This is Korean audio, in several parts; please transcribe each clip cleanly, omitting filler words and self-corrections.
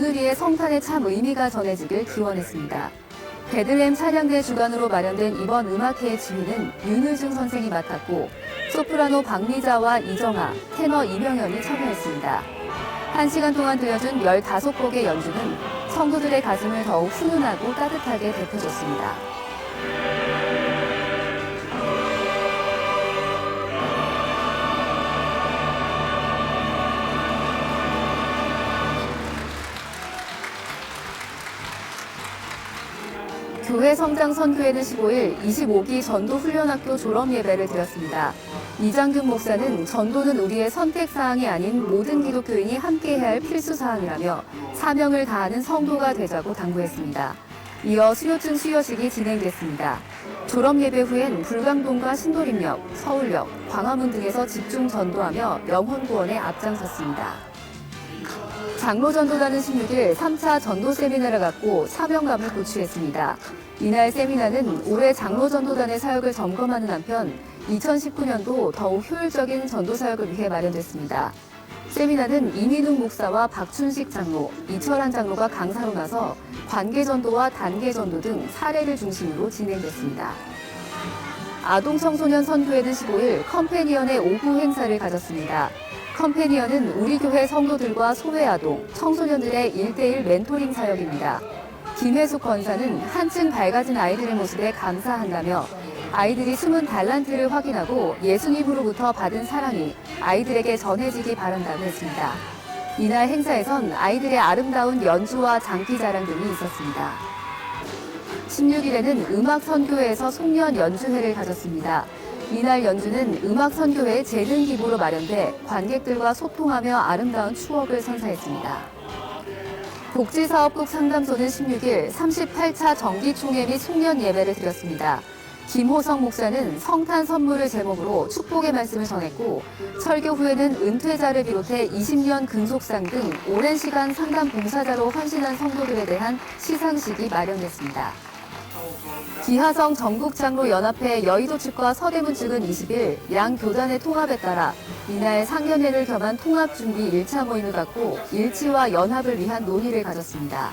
오늘이의 성탄의 참 의미가 전해지길 기원했습니다. 베들레헴 찬양대 주관으로 마련된 이번 음악회의 지휘는 윤의중 선생이 맡았고 소프라노 박미자와 이정아, 테너 이명현이 참여했습니다. 1시간 동안 들려준 15곡의 연주는 성도들의 가슴을 더욱 훈훈하고 따뜻하게 데펴줬습니다. 교회 성장 선교회는 15일 25기 전도훈련학교 졸업예배를 드렸습니다. 이장균 목사는 전도는 우리의 선택사항이 아닌 모든 기독교인이 함께해야 할 필수사항이라며 사명을 다하는 성도가 되자고 당부했습니다. 이어 수료증 수여식이 진행됐습니다. 졸업예배 후엔 불광동과 신도림역, 서울역, 광화문 등에서 집중 전도하며 영혼구원에 앞장섰습니다. 장로전도단은 16일 3차 전도 세미나를 갖고 사명감을 고취했습니다. 이날 세미나는 올해 장로전도단의 사역을 점검하는 한편 2019년도 더욱 효율적인 전도 사역을 위해 마련됐습니다. 세미나는 이민웅 목사와 박춘식 장로, 이철한 장로가 강사로 나서 관계전도와 단계전도 등 사례를 중심으로 진행됐습니다. 아동청소년 선교회는 15일 컴패니언의 오후 행사를 가졌습니다. 컴패니언은 우리 교회 성도들과 소외아동, 청소년들의 1대1 멘토링 사역입니다. 김혜숙 권사는 한층 밝아진 아이들의 모습에 감사한다며 아이들이 숨은 달란트를 확인하고 예수님으로부터 받은 사랑이 아이들에게 전해지기 바란다고 했습니다. 이날 행사에선 아이들의 아름다운 연주와 장기 자랑 등이 있었습니다. 16일에는 음악선교회에서 송년 연주회를 가졌습니다. 이날 연주는 음악선교회의 재능 기부로 마련돼 관객들과 소통하며 아름다운 추억을 선사했습니다. 복지사업국 상담소는 16일 38차 정기총회 및 송년 예배를 드렸습니다. 김호성 목사는 성탄 선물을 제목으로 축복의 말씀을 전했고 설교 후에는 은퇴자를 비롯해 20년 근속상 등 오랜 시간 상담 봉사자로 헌신한 성도들에 대한 시상식이 마련됐습니다. 기하성 전국장로연합회 여의도 측과 서대문 측은 20일 양 교단의 통합에 따라 이날 상견례를 겸한 통합준비 1차 모임을 갖고 일치와 연합을 위한 논의를 가졌습니다.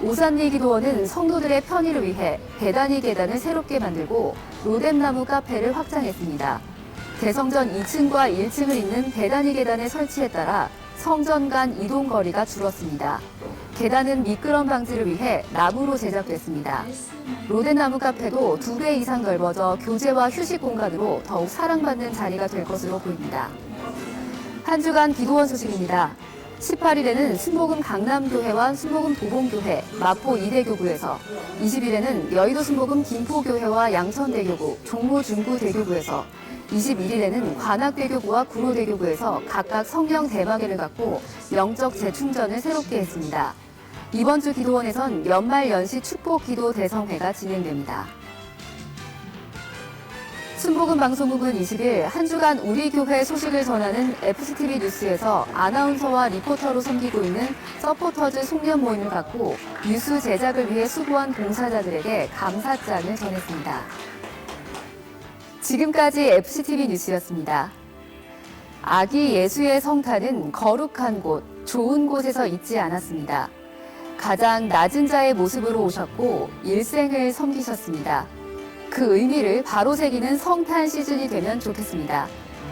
오산리 기도원은 성도들의 편의를 위해 배단위 계단을 새롭게 만들고 로뎀나무 카페를 확장했습니다. 대성전 2층과 1층을 잇는 배단위 계단의 설치에 따라 성전 간 이동 거리가 줄었습니다. 계단은 미끄럼 방지를 위해 나무로 제작됐습니다. 로뎀나무 카페도 2배 이상 넓어져 교제와 휴식 공간으로 더욱 사랑받는 자리가 될 것으로 보입니다. 한 주간 기도원 소식입니다. 18일에는 순복음 강남교회와 순복음 도봉교회, 마포 이대교구에서 20일에는 여의도 순복음 김포교회와 양천대교구, 종로중구대교구에서 21일에는 관악대교구와 구로대교구에서 각각 성령 대마개를 갖고 영적 재충전을 새롭게 했습니다. 이번 주 기도원에선 연말 연시 축복 기도 대성회가 진행됩니다. 순복음 방송국은 20일 한 주간 우리 교회 소식을 전하는 FCTV 뉴스에서 아나운서와 리포터로 섬기고 있는 서포터즈 송년 모임을 갖고 뉴스 제작을 위해 수고한 봉사자들에게 감사장을 전했습니다. 지금까지 FCTV 뉴스였습니다. 아기 예수의 성탄은 거룩한 곳, 좋은 곳에서 있지 않았습니다. 가장 낮은 자의 모습으로 오셨고 일생을 섬기셨습니다. 그 의미를 바로 새기는 성탄 시즌이 되면 좋겠습니다.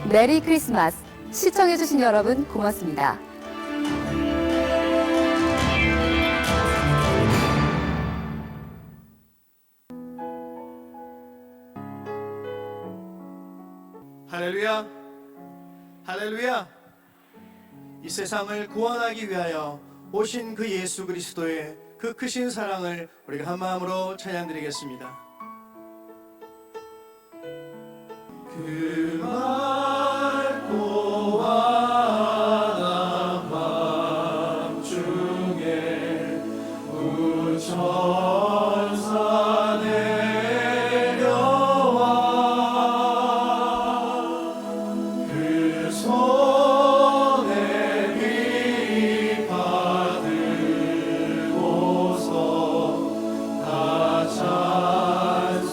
메리 크리스마스! 시청해주신 여러분 고맙습니다. 할렐루야! 할렐루야! 이 세상을 구원하기 위하여 오신 그 예수 그리스도의 그 크신 사랑을 우리가 한 마음으로 찬양드리겠습니다. 그 맑고 환한 밤중에 우천사 내려와 그 손에 비 받들고서 다 찬송하리를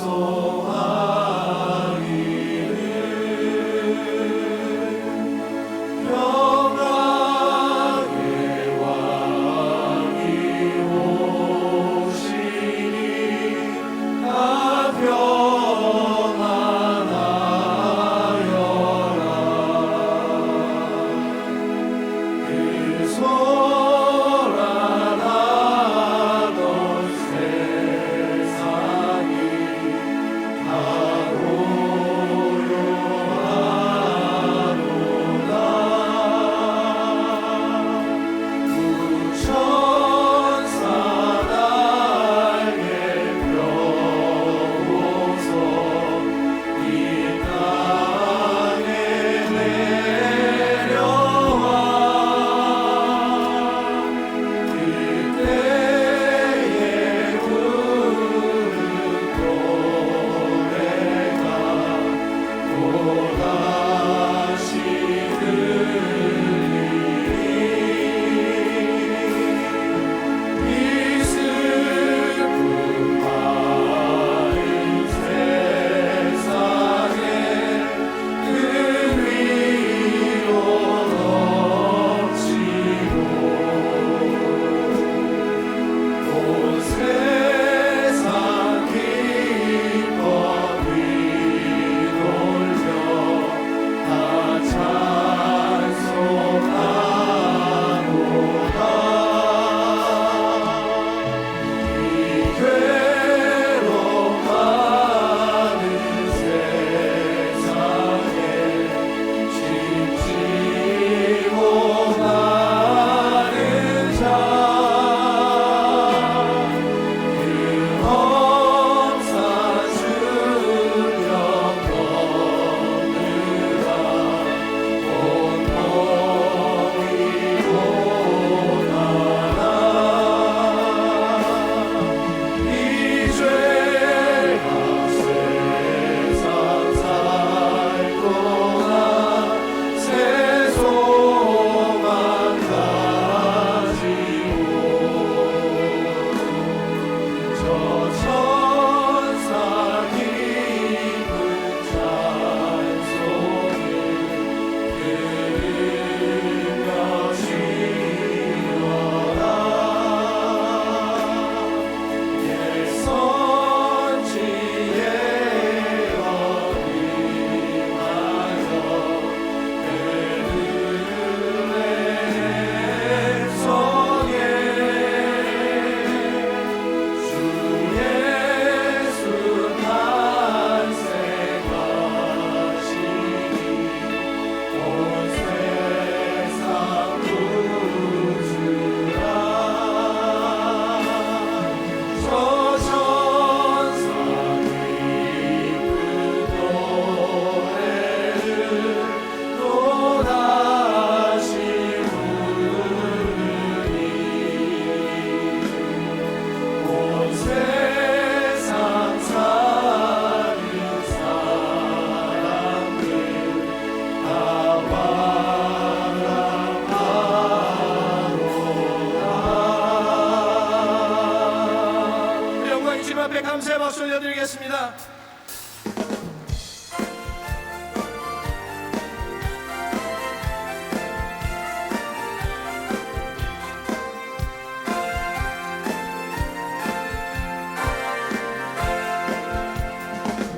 드리겠습니다.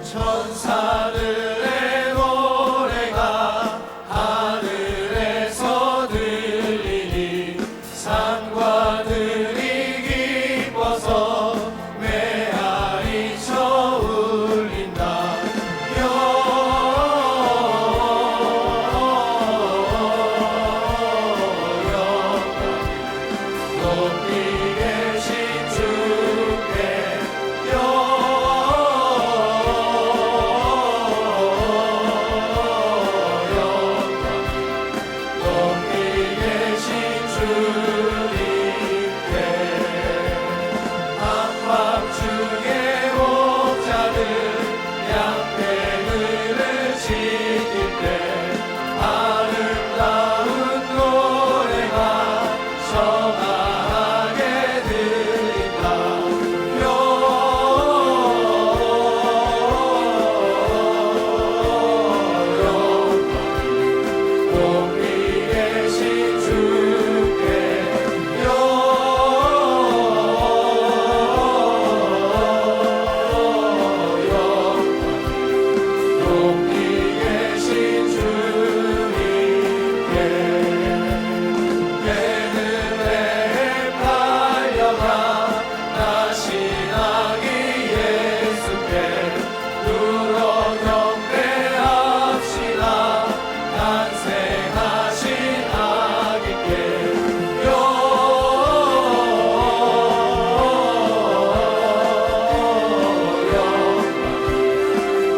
천사들의 노래가 하늘에서 들리니 산과 들이 기뻐서 메아리 쳐 울린다. 높이 계신 주께 한밤중에 목자들 양떼들을 지킬 때 아름다운 노래가 청하게 들린다. 높이 계신 주께 높이 계신 주님께 베들레헴 달려가 나시나기 예수께 누러 경배합시다. 탄생하신 아기께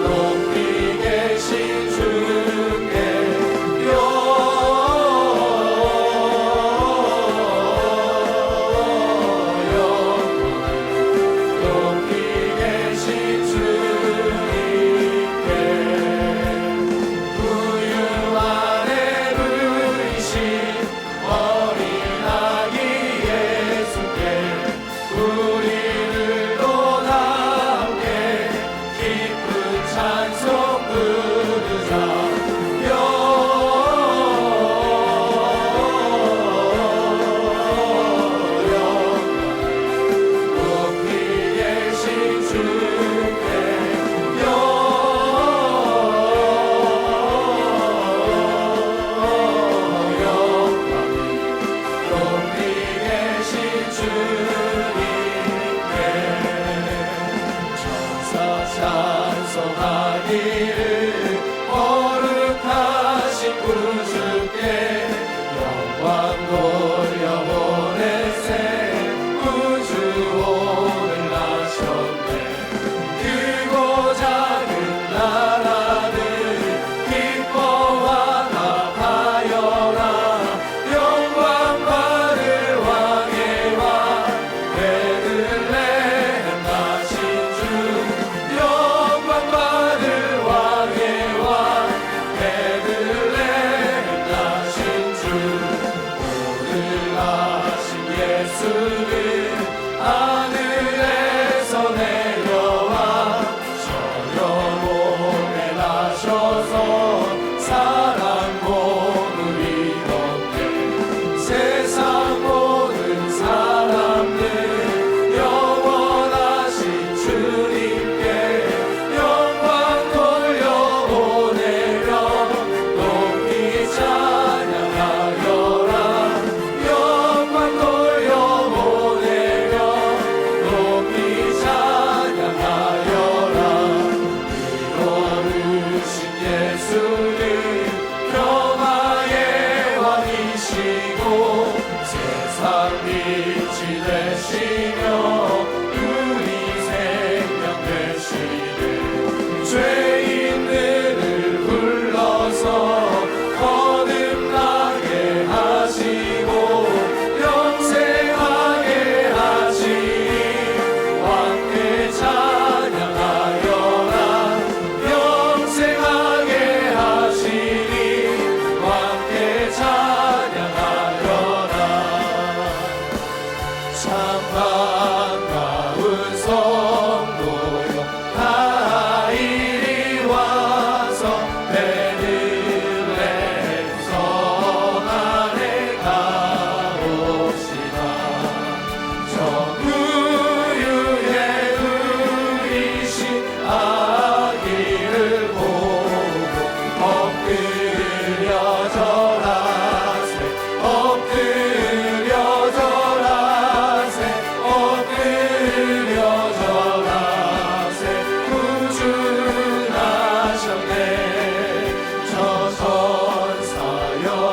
높이 계신 주께 높이 계신 주님께 구유 아래 누이신 어린 아기 예수께 우리들도 다 함께 기쁜 찬송 부르자. 높이 계신 주께 높이 계신 주님께 천사 찬송하기를 거룩하신 구주께 영광 돌려보내세. 구주 오늘 나셨네. 크고 작은 나라들 기뻐와 나하여라. 영광 받을 왕의 왕 베들레헴 나신 주. 영광 받을 왕의 왕 베들레헴 나신 주. 오늘 나신 예수는 하늘에서 내려와 저녁 몸에 나셔서 사랑 몸을 입었네. 세상 모든 사람들 영원하신 주님께 영광 돌려보내며 높이 찬양하여라. 영광 돌려보내며 높이 찬양하여라. 이로르신 예수는 평화의 왕이시고 세상 빛이 되시며 우리 생명 되시네. 죄인들을 불러서 거듭나게 하시고 영생하게 하시니 왕께 찬양하여라. 영생하게 하시니 왕께 찬양하여라. 참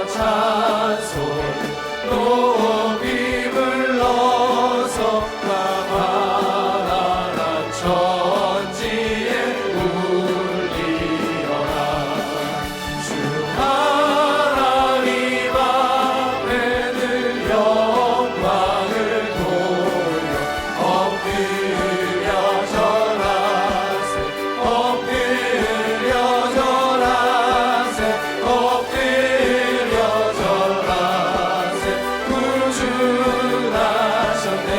찬송 높이 불러서 가만한 천지에 울리어라. 주 하나님 앞에 늘 영광을 돌려 엎드려 절하세 엎드려 절하세 엎드려 절하세. 구주나셨네.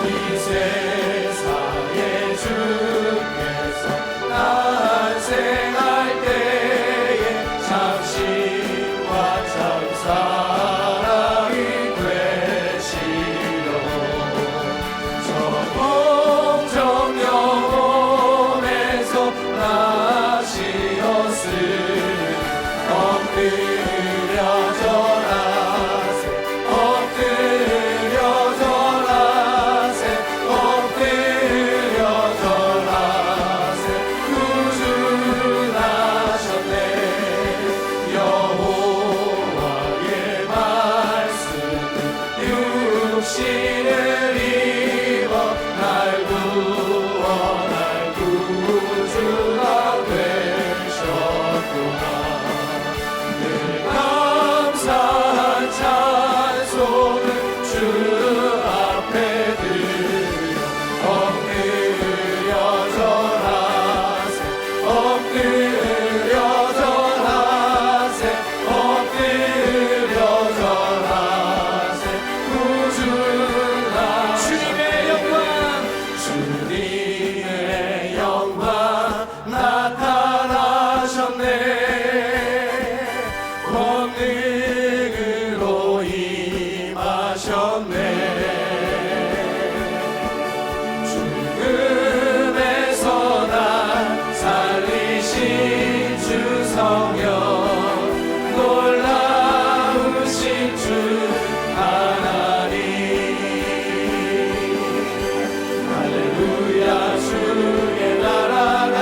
이 세상에 주께서 탄생할 때에 참신과 참사랑이 되시려 저 공정 영혼에서 나시었으니 엎드려 절하세 엎드려 절하세 엎드려 절하세. 구주나셨네. 여호와의 말씀은 육신을 입어 날 구원할 구주가 되셨구나. 늘 감사한 찬송을 주 앞에 드려 엎드려 절하세 엎드려 절하세 엎드려 절하세. 구주나 주님의 영광 주님의 영광 나타나셨네. 권능으로 임하셨네. 죽음에서 날 살리신 주 성령 놀라우신 주 하나님. 할렐루야. 주의 나라가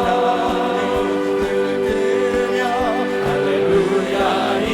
하늘을 뜨며 할렐루야. 이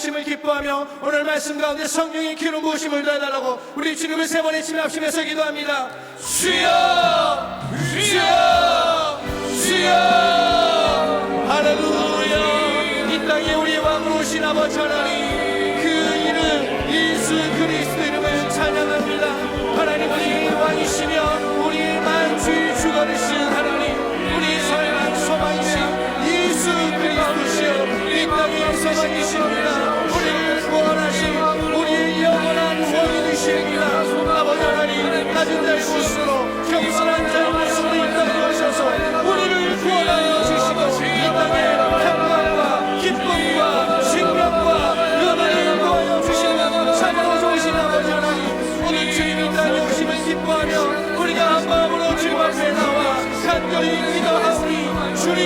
부으심을 기뻐하며 오늘 말씀 가운데 성령의 기름 부으심을 더해달라고 우리 주님을 세 번의 침 합심해서 기도합니다. 주여 주여 주여 할렐루야. 이 땅에 우리의 왕으로 오신 아버지 하나님, 그 이름 예수 그리스도 이름을 찬양합니다. 하나님, 우리 왕이시며 우리 만주의 주거리신 하나님, 우리 선한 소망이신 예수 그리스도시여 이 땅의 소망이십니다. 우리를 구원하신 우리의 영원한 왕이십니다. 아버지 하나님, 낮은 자의 모습으로 겸손한 자의 모습으로 이 땅에 오셔서 우리를 구원하여 주시고 이 땅에 평강과 기쁨과 생명과 은혜를 구하여 주시는 참으로 좋으신 아버지 하나님, 오늘 주님 이 땅에 오심을 기뻐하며 우리가 한 마음으로 주님 앞에 나와 간절히 기도하오니 주님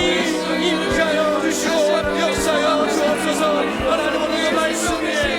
임하여 주시고 역사여 주옵소서. 하나님, 오늘 말씀 위에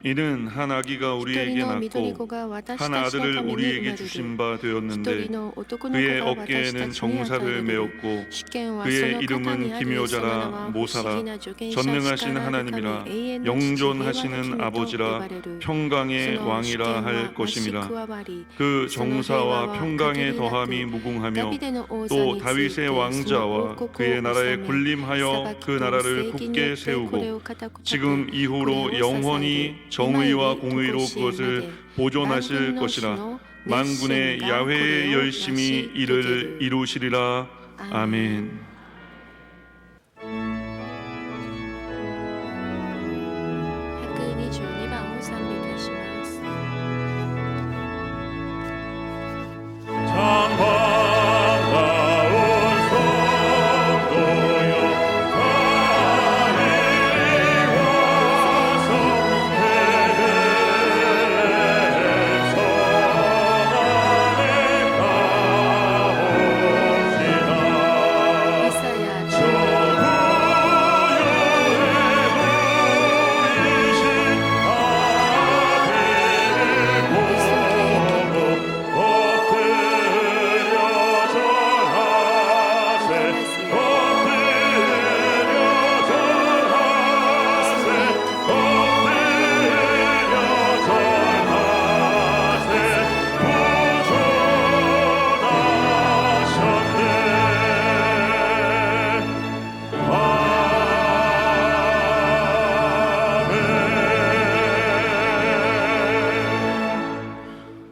이는 한 아기가 一 우리에게 人の緑 낳고 子が私 한 たちの 아들을 ために生 우리에게 まれる。 주신 바 一 되었는데 人の男の子 그의 が私た 어깨에는 ちに与え 정사를 られる。 메었고 主権はそ 그의 の方に 이름은 あり、その 기묘자라 名は不思 모사라 議な助言者、 전능하신 力ある神、 하나님이라 永遠の父、平和な 영존하시는 君と呼 아버지라 ばれる。 평강의 その主 왕이라 権は 할 増し 것임이라 加わり、 그 その平和 정사와 は 평강의 限りなく 더함이 ダ 무궁하며 ビデの王座 또 について 다윗의 その王 왕자와 国を 그의 나라에 治め、 군림하여 裁き 그 と 나라를 正義によ 굳게 ってこれを 세우고 固く立て、 지금 これ 이후로 を支え 영원히 る。 정의와 今より 공의로 常しえまで 그것을 보존하실 万軍の主 것이라 の 만군의 熱心がこれ 야훼의 を 열심히 成し遂げ 이를 る。 이루시리라. 아멘. 122番を賛美いたします。 이사야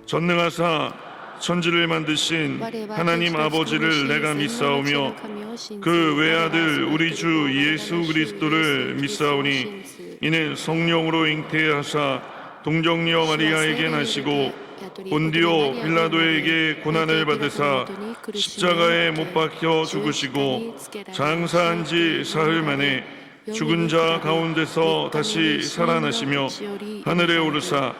전능하사 천지를 만드신 하나님 아버지를 내가 믿사오며 그 외아들 우리 주 예수 그리스도를 믿사오니 이는 성령으로 잉태하사 동정녀 마리아에게 나시고 본디오 빌라도에게 고난을 받으사 십자가에 못 박혀 죽으시고 장사한 지 사흘 만에 죽은 자 가운데서 다시 살아나시며 하늘에 오르사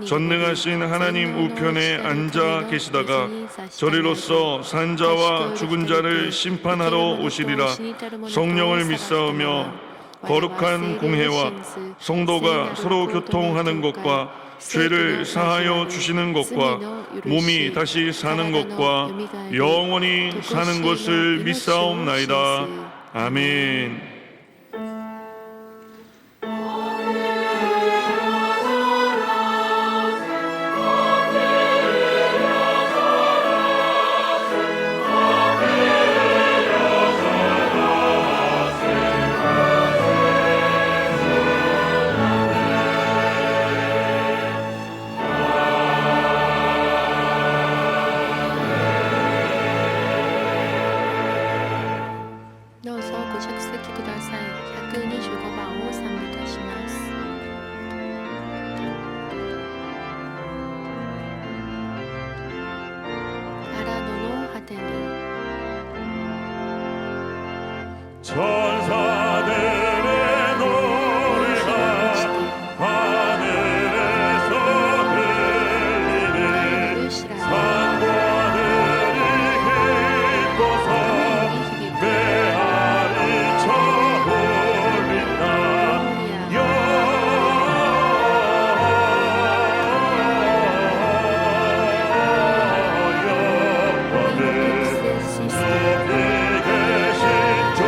전능하신 하나님 우편에 앉아 계시다가 저리로서 산자와 죽은 자를 심판하러 오시리라. 성령을 믿사오며 거룩한 공회와 성도가 서로 교통하는 것과 죄를 사하여 주시는 것과 몸이 다시 사는 것과 영원히 사는 것을 믿사옵나이다. 아멘. 천사들의 노래가 하늘에서 들리는 산과들이 기뻐서 메아리 쳐올린다. 영원을 숲이 계신 주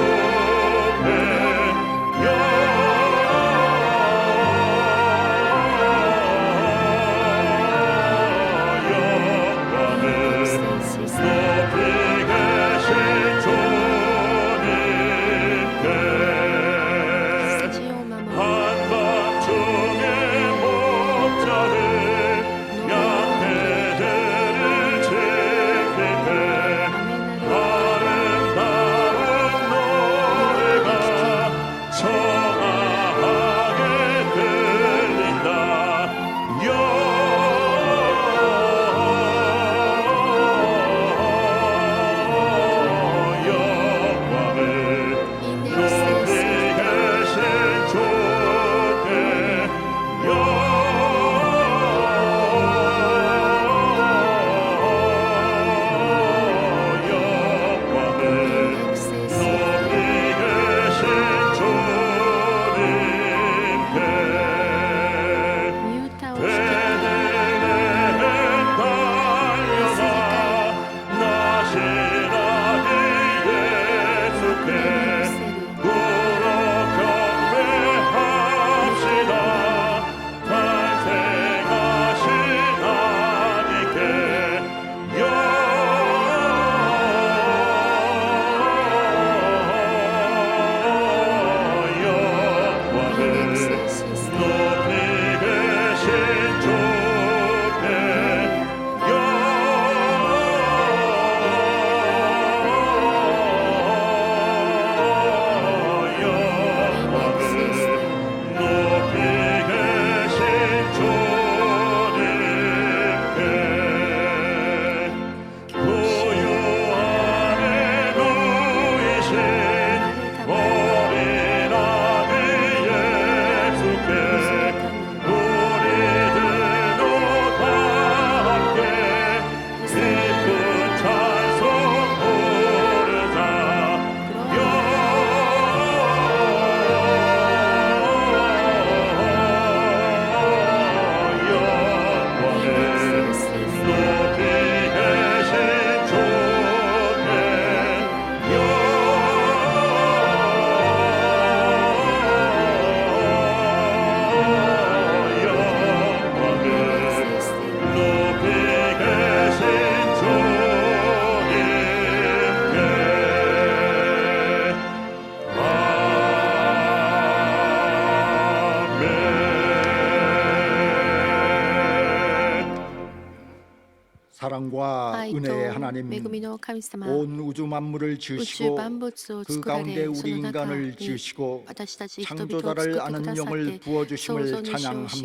사랑과 愛と 은혜의 하나님, 恵みの神様、 온 우주 만물을 宇宙 지으시고 万物を 그 作ら 가운데 れ、そ 우리 の中 인간을 に 지으시고 私たち人々を作って 창조자를 くだ 아는 さっ 영을 て、創 부어주심을 造主を知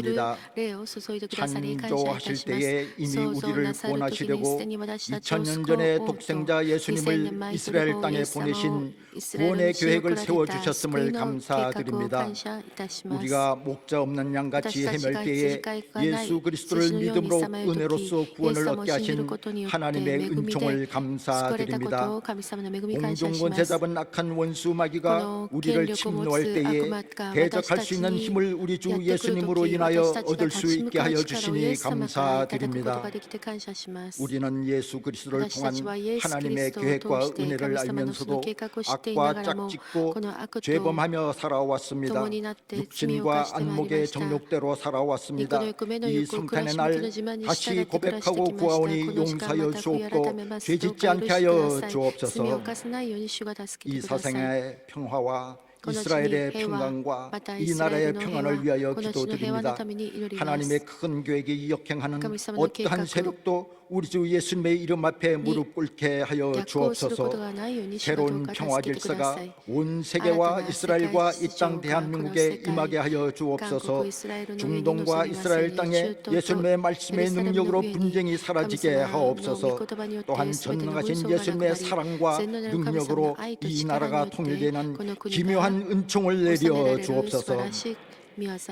る 찬양합니다. 霊を注いでくださり感謝いた 창조하실 します。 때에 이미 創造 우리를 なさる時にす 구원하시려고 でに私たちを 2000년 救 전에 おうと、 독생자 2000年 예수님을 前に 이스라엘 イ 땅에 エス様を 보내신 イスラエル 구원의 に仕送 계획을 られた 세워주셨음을 救いの計画を 감사드립니다. 感謝いたします。 우리가 목자 없는 양같이 私たち 헤맬 が 때에 羊飼いがない 예수 그리스도를 羊のように 믿음으로 さまよう時、 은혜로서 イエス 구원을 様を 얻게 信じる 하신 ことによって 하나님의 恵みで 은총을 救われたこ 감사드립니다. とを神様の恵み感謝し 공중권 ます。 제잡은 악한 원수 こ 마귀가 の 우리를 権力を持 침노할 つ 때에 悪魔が 대적할 私 수 たち 있는 に 힘을 우리 や 주 ってくる 예수님으로 時、 인하여 私たちが 얻을 立 수 ち向 있게 かう 하여 力をイ 주시니 エス様からいただくこと 감사드립니다. ができて感謝します。 우리는 예수 그리스도를 私た 통한 ちはイエス・キリ 하나님의 ストを 계획과 通して 은혜를 神様のその 알면서도 計画を知っていなが 악과 らも 짝짓고 この悪と 죄범하며 살아왔습니다. 共になって罪を犯 육신과 してまいり 안목의 ました。 정욕대로 肉 살아왔습니다. の欲目の 이 欲を暮ら 성탄의 し 날 肉の自慢に従 다시 って暮らして 고백하고 きました。 구하오니 この時間 용서하여 また悔い改 주옵고 めます。 죄 どう 짓지 か 않게 許してくだ 하여 さい。罪を 주옵소서. 犯さないように主が助け 이 てください。 사생의 평화와 この地に 이스라엘의 平和、 평강과 またイ 이 スラエ 나라의 ルの平 평안을 和、 위하여 この地の平和の 기도드립니다. ために祈ります。 하나님의 큰 계획에 역행하는 神様の計画 어떠한 세력도 우리 주 예수님의 이름 앞에 무릎 꿇게 하여 逆行すること 주옵소서. がないように主がどう 새로운 か 평화 助けてくだ 질서가 さい。 온 세계와 알아다나 이스라엘과 세계 이 땅 지정과 대한민국에 그런 임하게 하여 한국, 주옵소서. 이스라엘은 중동과 우리 이스라엘 민족이 땅에 주도 예수님의 말씀의 예루살렘 능력으로 위에 분쟁이 사라지게 감사와 하옵소서. 믿음으로 또한 예수의 전능하신 능력을 예수님의 소원하고 사랑과 전능한 능력으로 감사와 아이도 이 나라가 지켜라니 통일되는 때 그の国が 기묘한 은총을 내려 주옵소서.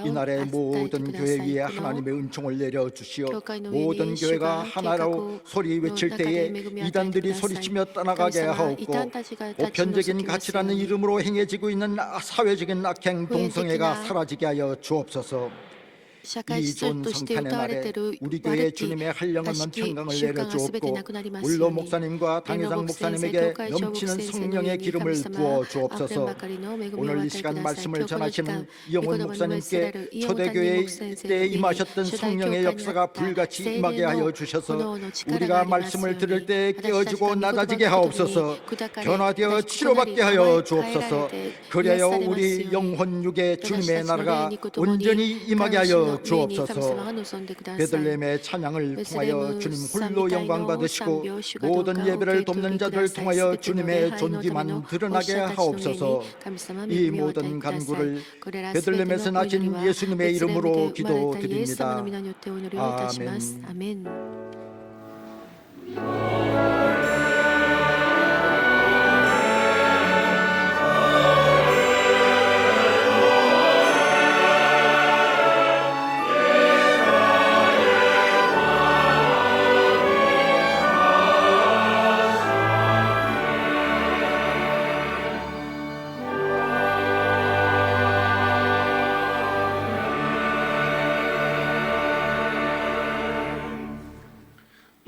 이 나라의 모든 교회 위에 하나님의 은총을 내려 주시어 모든 교회가 하나로 소리 외칠 때에 이단들이 소리치며 떠나가게 하옵고 보편적인 가치라는 이름으로 행해지고 있는 사회적인 악행 동성애가 사라지게 하여 주옵소서. 社会 이 秩序 좋은 として 성탄의 歌われ 날에 ている 우리 悪 교회 き 주님의 한량없는 悪しき 평강을 習慣がすべて 내려주옵고 なくなりますよ 울로 うに 목사님과 당회장 牧先生 목사님에게 東海小牧 넘치는 先生の上 성령의 に 기름을 神様 부어 あふれん 주옵소서. ばかりの恵みを与 오늘 え 이 てく 시간 ださい。 말씀을 今日この時間 전하시는 御 이영훈 言葉に召せら 목사님께 れるイエホタニ 초대교회 牧先生 때 に 임하셨던 初代教 성령의 会にあっ 역사가 た 불같이 聖 임하게 霊 하여 の 주셔서 炎の力が 우리가 あります 말씀을 よう 들을 に 때 私たちが 깨어지고 御言葉の 낮아지게 ことに 하옵소서. 砕かれ 변화되어 立ちこなり 치료받게 変え 하여 られ 주옵소서. て 그래야 癒されますよう 우리 に 영혼 육의 私 주님의 たちの霊 나라가 肉ともに 온전히 임하게 神主 하여 の霊に神 주옵소서. 様が望んでください。 베들레헴의 찬양을 통하여 주님 홀로 영광 받으시고 모든 예배를 돕는 자들 통하여 주님의 존귀만 드러나게 하옵소서. 이 모든 간구를 베들레헴에서 나신 예수님의 이름으로 기도드립니다. 아멘.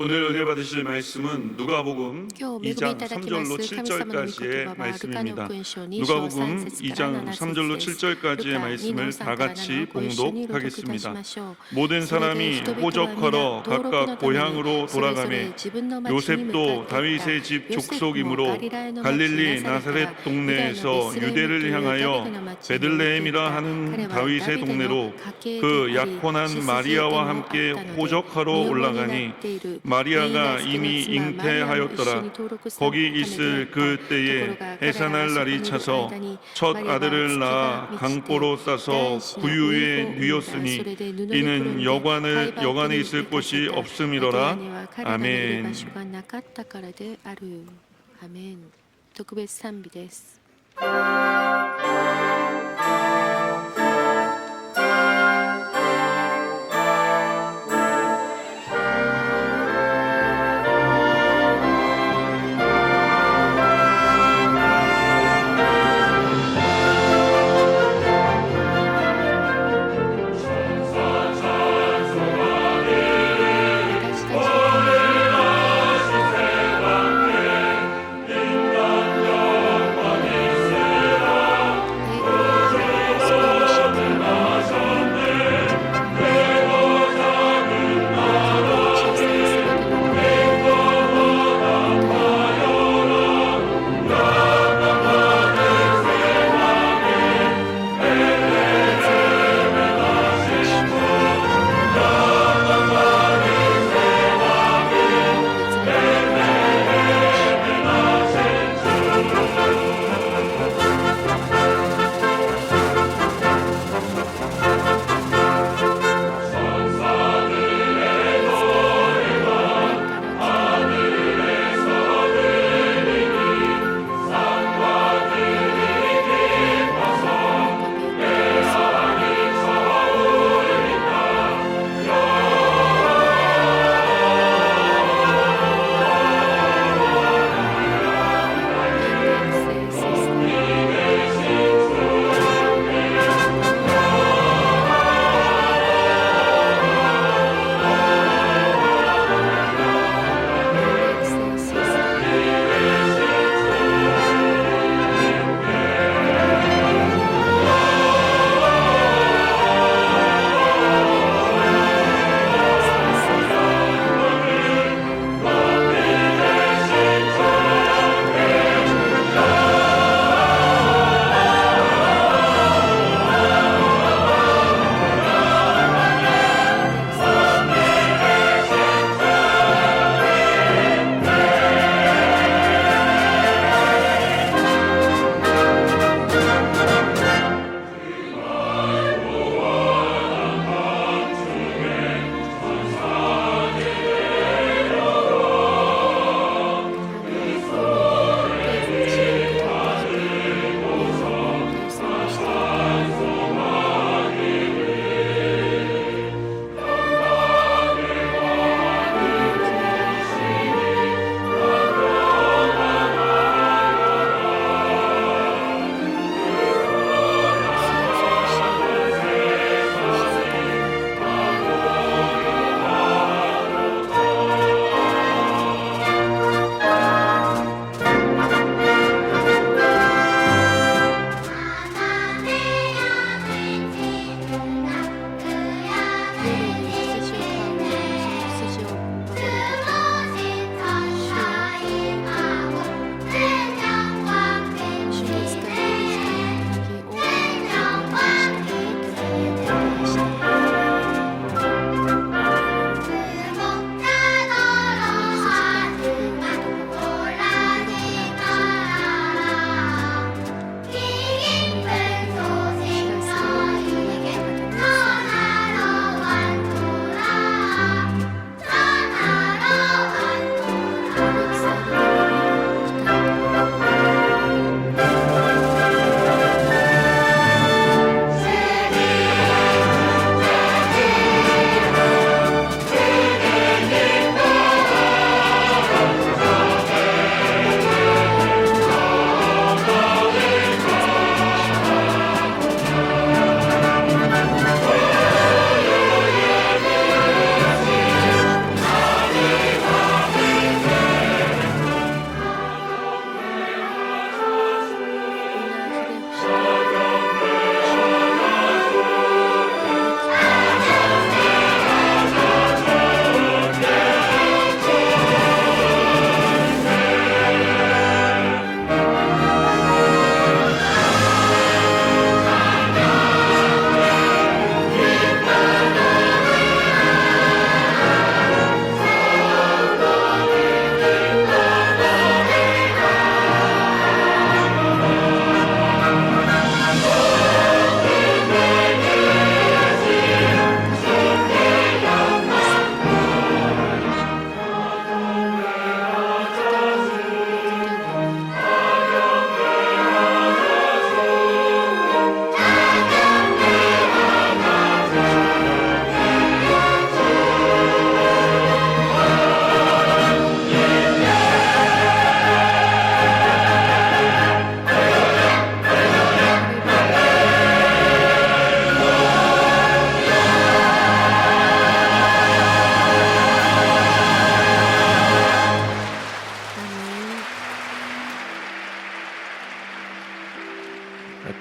오늘 은혜 받으실 말씀은 누가복음 今日恵みい 2장 ただきます 3절로 神様の御言 7절까지의 葉はルカの 말씀입니다. 福音書2章 누가복음 3節から 2장 7 3절로 節です 7절까지의 ルカ 말씀을 2 다 같이 ご一緒に朗読いたし 봉독하겠습니다. ましょう。 모든 それで 사람이 人々は 호적하러 皆登録の 각각 ために 고향으로 それぞれ 돌아가매 自分の町に向かってい 요셉도 った 다윗의 집 ヨセフも 족속이므로 ガリラヤの町 갈릴리 ナザレ 나사렛 から 동네에서 ユダヤのベスレヘムという 유대를 ダビデ 향하여 の町に向かっていった 베들레헴이라 하는 彼は 다윗의 ダビデの 동네로 家系 그 であり 약혼한 血筋 마리아와 もあ 함께 ったので 호적하러 身重に 올라가니 なっている 마리아가 イエナス 이미 の妻マリアも一緒 잉태하였더라. に登録された 거기 ためで 있을 그 ところ 때에 が彼らが 해산할 そこに 날이 いる 차서 間に 첫 マリアは 아들을 月 낳아 が満ちて 강보로 싸서 男子の 구유에 産み 누였으니 それで布にくるん 이는 で 여관에 灰箱に 있을 入れ 곳이 させた 없음이로라. 部屋には彼らのいる 아멘. 場所がなかったからである。アメン。特別賛美です。私たちは永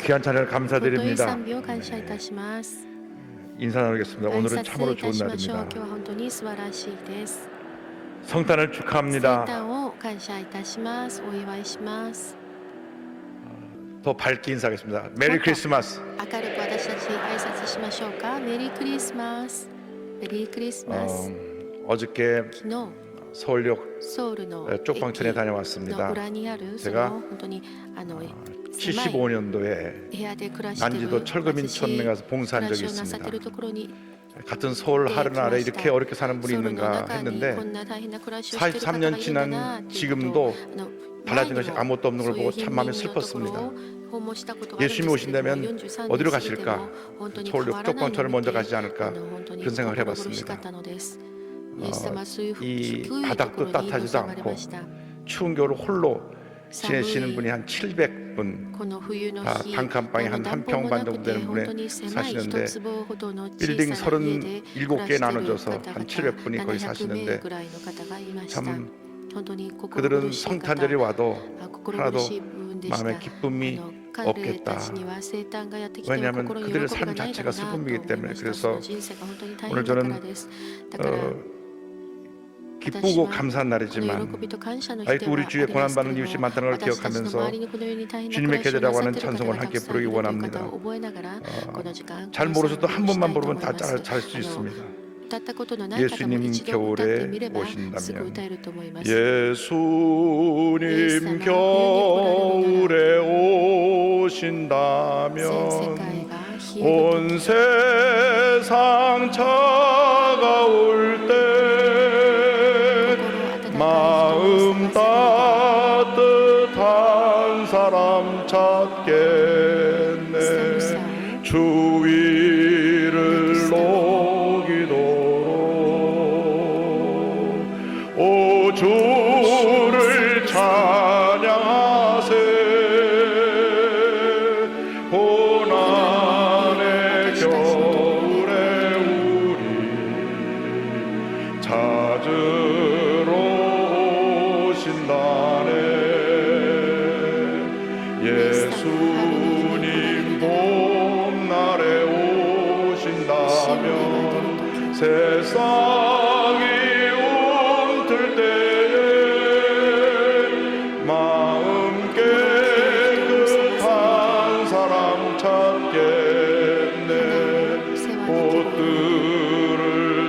귀한 찬양을 尊い 감사드립니다. 賛美を感謝いたします。 인사 나누겠습니다. 挨 오늘은 참으로 拶いた 좋은 しましょう。 날입니다. 今日は本当に素晴らしいです。 성탄을 生 축하합니다. 誕を感謝いたします。お祝いします。 더 밝게 인사하겠습니다. 메리 크리스마스. 明るく私たち挨拶しましょうか。メリークリスマス。メリークリスマス。 어저께 昨日 서울역 ソウルの 쪽방촌에 駅の 다녀왔습니다. 裏にあるそ 제가 の本当に狭い 75년도에 部屋で暮らしている 난지도 철거민촌에 가서 暮 봉사한 ら 적이 しをなさってい 있습니다. るところに 같은 서울 하늘 아래 이렇게 어렵게 사는 분이 ソウルの 있는가 中に 했는데 こんな大変な暮らしをしている方が 43년 いるんだな 지난 っていうことを 지금도 달라진 것이 아무것도 없는 걸 보고 참 마음이 슬펐습니다. 예수님이 오신다면 어디로 가실까? 서울역 쪽방촌을 먼저 가시지 않을까? 그런 생각을 해봤습니다. 이 바닥도 따뜻하지도 않고 추운 겨울을 홀로 지내시는 분이 한 700분, 다 단칸방에 한 평 반 정도 되는 분에 사시는데 빌딩 37개 나눠져서 한 700분이 거기 사시는데 참 그들은 성탄절이 와도 하나도 마음에 기쁨이 없겠다. 왜냐하면 그들의 삶 자체가 슬픔이기 때문에. 그래서 오늘 저는 기쁘고 감사한 날이지만 아직도 우리 주위에 고난받는 이웃이 많다는 걸 기억하면서 주님의 계절이라고 하는 찬송을 함께 부르기 원합니다. 잘 모르셔도 한 번만 부르면 다 잘 수 있습니다. 예수님 겨울에 오신다면 예수님 겨울에 오신다면 온 세상 차가울 때 마음 따뜻한 사람 찾겠네 주위를 오 주를 찬양하세 고난의 겨울에 우리 찾으러 오신다네 예수님 봄날에 오신다면 세상이 움틀 때에 마음 깨끗한 사람 찾겠네 꽃들을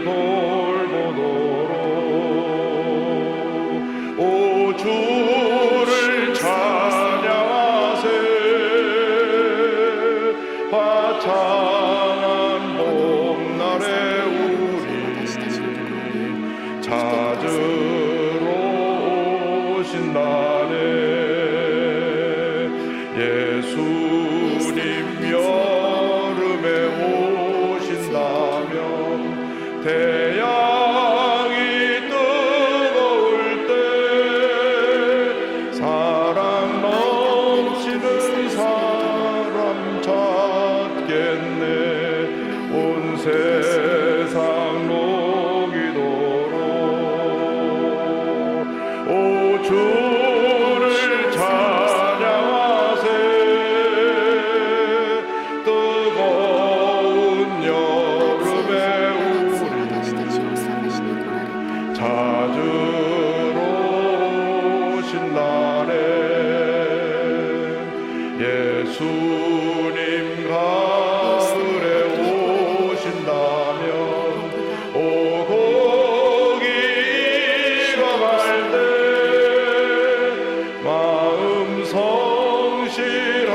돌보도록 오 주를 찬양하세 화창한 봄날에 우리 찾으러 오신다네 예수님 여름에 오신다면 태양이 뜨거울 때 사랑 넘치는 사람 찾겠네 온 세상 녹이도록 오 주를 찬양하세 뜨거운 여름에 우리 찾으러 오신다네 예수님 가을에 오신다면 오 고기가 갈 때 마음 성실한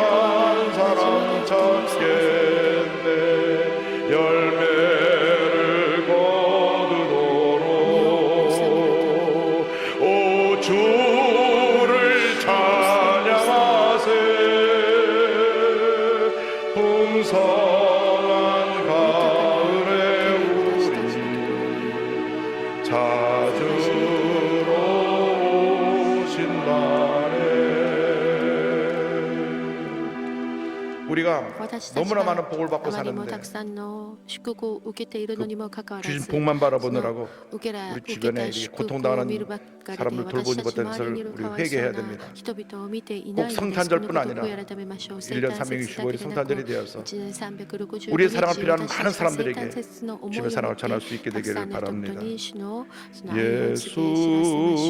사람 찾겠네 열매를 거두도록 오 주를 찬양하세 풍성한 가을에 우리 찾으러 오신다네 우리가 너무나 많은 복을 받고 あまりも 사는데 たくさんの祝福を受けているのにもかかわら 주신 ず 복만 바라보느라고 受け 우리 た 주변에 이렇게 祝福を 고통당하는 見るばっかりで 사람을 私 돌보지 たち 못한 周りにい 것을 る 우리 かわいそう 회개해야 な 됩니다. 人々を見てい 꼭 ないのです 성탄절뿐 このことを 아니라 悔い改めましょう 1년 生誕節だ 365일이 けでなく 성탄절이 되어서 1年365 우리의 사랑을 日 필요한 私 많은 たちが生 사람들에게 誕節の思い 주님의 を 사랑을 持 전할 って 수 있게 たくさ 되기를 んの人々 바랍니다. に主のその愛を示しますまし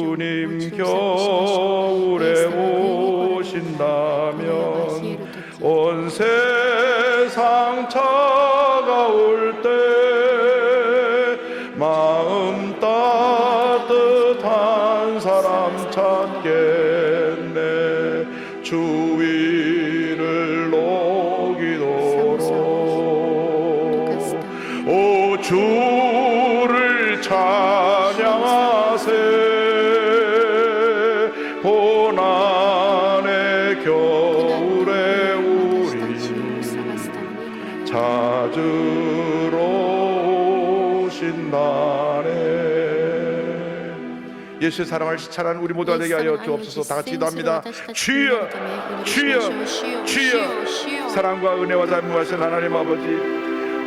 ょう。もう一度 예수님 賛美しましょう。 겨울에 イエス様が冬に来られるこの山冷え 오신다면 る時 온 세상 차가울 때 마음 따뜻한 사람 찾겠네 주위를 녹이도록 오 주를 찬양하세 고난의 겨울에 우리 찾으러 오신다네 예수의 사랑을 시찰하는 우리 모두가 되게 하여 주옵소서. 다 같이 기도합니다. 주여 주여 주여 사랑과 은혜와 자비하신 하나님 아버지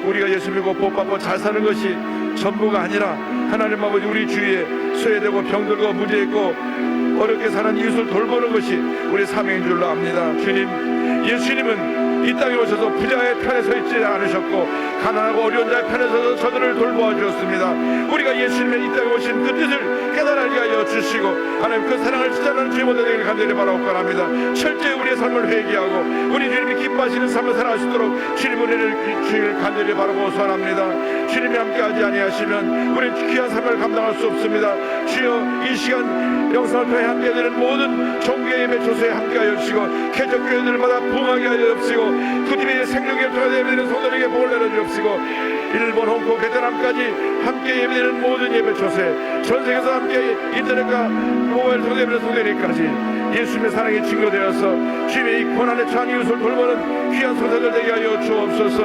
우리가 예수 믿고 복받고 잘 사는 것이 전부가 아니라 하나님 아버지 우리 주위에 소외되고 병들고 무죄 있고 어렵게 사는 이웃을 돌보는 것이 우리 사명인 줄로 압니다. 주님 예수님은 이 땅에 오셔서 부자의 편에 서 있지 않으셨고 가난하고 어려운 자의 편에 서서 저들을 돌보아 주셨습니다. 우리가 예수님의 이 땅에 오신 그 뜻을 깨달게 하여 주시고 하나님 그 사랑을 지자는 주의 모든 되기를 간절히 바라옵고 합니다. 철저히 우리의 삶을 회개하고 우리 주님이 기뻐하시는 삶을 살아갈 수 있도록 주님 은혜를 주시기를 간절히 바라고 소원합니다. 주님이 함께하지 아니하시면 우리는 귀한 삶을 감당할 수 없습니다. 주여 이 시간 영상을 통해 함께되는 모든 종교의 예배 조소에 함께하여 주시고 개척교회들마다 부흥하게 하여 주시고 그 집의 생명의 통해 예배되는 성도에게 복을 내려 주옵시고 일본, 홍콩, 베트남까지 함께 예배되는 모든 예배 조세 전 세계에서 함께 인터넷과 모바일 통해 예배되는 성도에게까지 예수님의 사랑이 증거되어서 주님의 이 고난에 처한 이웃을 돌보는 귀한 성도들 되게 하여 주옵소서.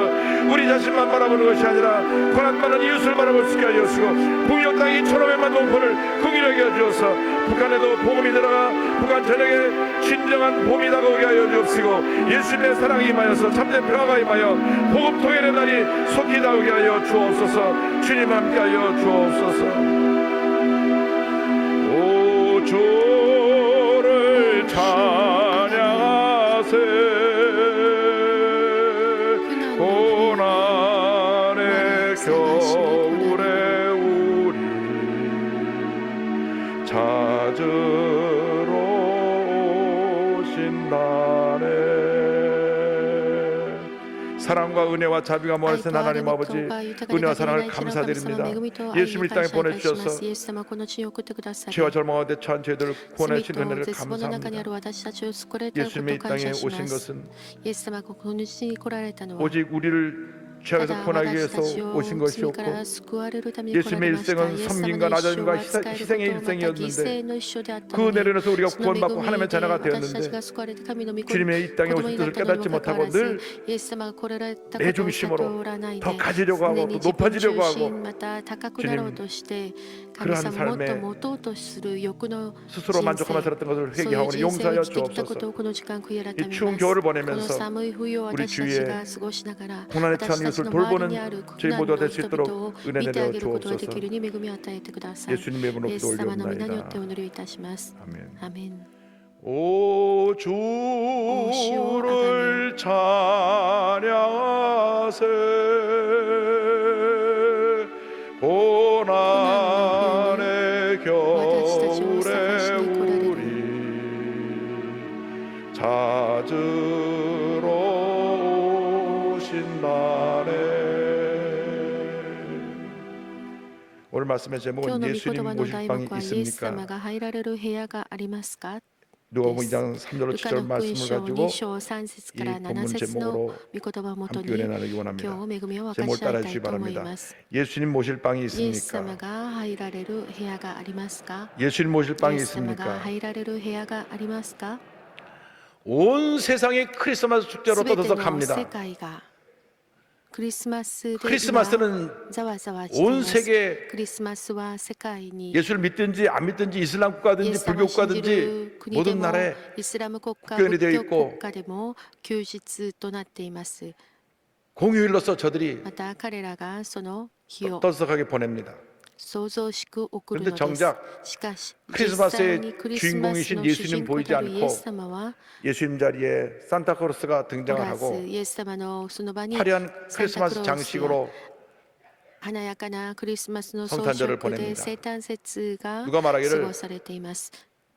우리 자신만 바라보는 것이 아니라 고난 받는 이웃을 바라볼 수 있게 하여 주시고 북녘 땅 2,500만 동포를 긍휼하게 하여 주어서 북한에도 복음이 들어가 북한 전역에 진정한 봄이 다가오게 하여 주옵시고 예수님의 사랑이 임하여서 참된 평화가 임하여 복음 통일의 날이 속히 다가오게 하여 주옵소서. 주님 함께 하여 주옵소서. 오 주를 찬양하세 고난의 겨울에 우리 찾으러 오신다네 사랑과 은혜와 자비가 모아진 하나님 아버지 은혜와 사랑을 감사드립니다. 예수님을 이 땅에 보내주셔서 죄와 절망과 대처한 죄들을 구원하신 은혜를 감사합니다. 예수님이 이 땅에 오신 것은 오직 우리를 죄악에서 구원하기 위해서 오신 것이었고 예수님의 일생은 섬김과 나눔과 희생의 일생이었는데 그 은혜로 인해서 우리가 구원받고 하나님의 자녀가 되었는데 주님의 이 땅에 오신 뜻을 깨닫지 못하고 늘 내 중심으로 더 가지려고 하고 또 높아지려고 하고 주님 그러한 삶에 스스로 만족하며 살았던 것을 회개하오니 용서하여 주옵소서. 이 추운 겨울을 보내면서 우리 주위에 고난에 처한 이웃을 돌보는 저희 모두가 될 수 있도록 은혜 내려 주옵소서. 예수님의 이름으로 기도 올려옵나이다. 아멘. 오 주를 찬양하세 고난의 겨울에 우리 찾으러 오신다네. 오늘 말씀의 제목은 예수님 모실 방이 있습니까? 누가복음 2장 3절로 7절 말씀을 가지고 이 본문 제목으로 함께 은혜 나누기 원합니다. 제목을 따라해 주시기 바랍니다. 예수님 모실 방이 있습니까? 예수님 모실 방이 있습니까? 온 세상이 크리스마스 축제로 떠들어서 갑니다. 크리스마스는 온 세계 예수를 믿든지 안 믿든지 이슬람 국가든지 불교 국가든지 모든 나라에 국경이 되어 있고 공휴일로서 저들이 また彼らがその日を 떠들썩하게 보냅니다. 想像しく送る 그런데 のです。 정작 しかし、 크리스마스의 実際にクリスマス 주인공이신 の主 예수님 人公 보이지 であるイエ 않고 ス様は 예수님 자리에 산타크로스가 お 등장을 らず、 하고 イエス様のその場に 화려한 サンタクロ 크리스마스 ースや 장식으로 華やかなクリスマスの装 성탄절을 飾で 보냅니다. 生誕節が 누가 過 말하기를 ごされています。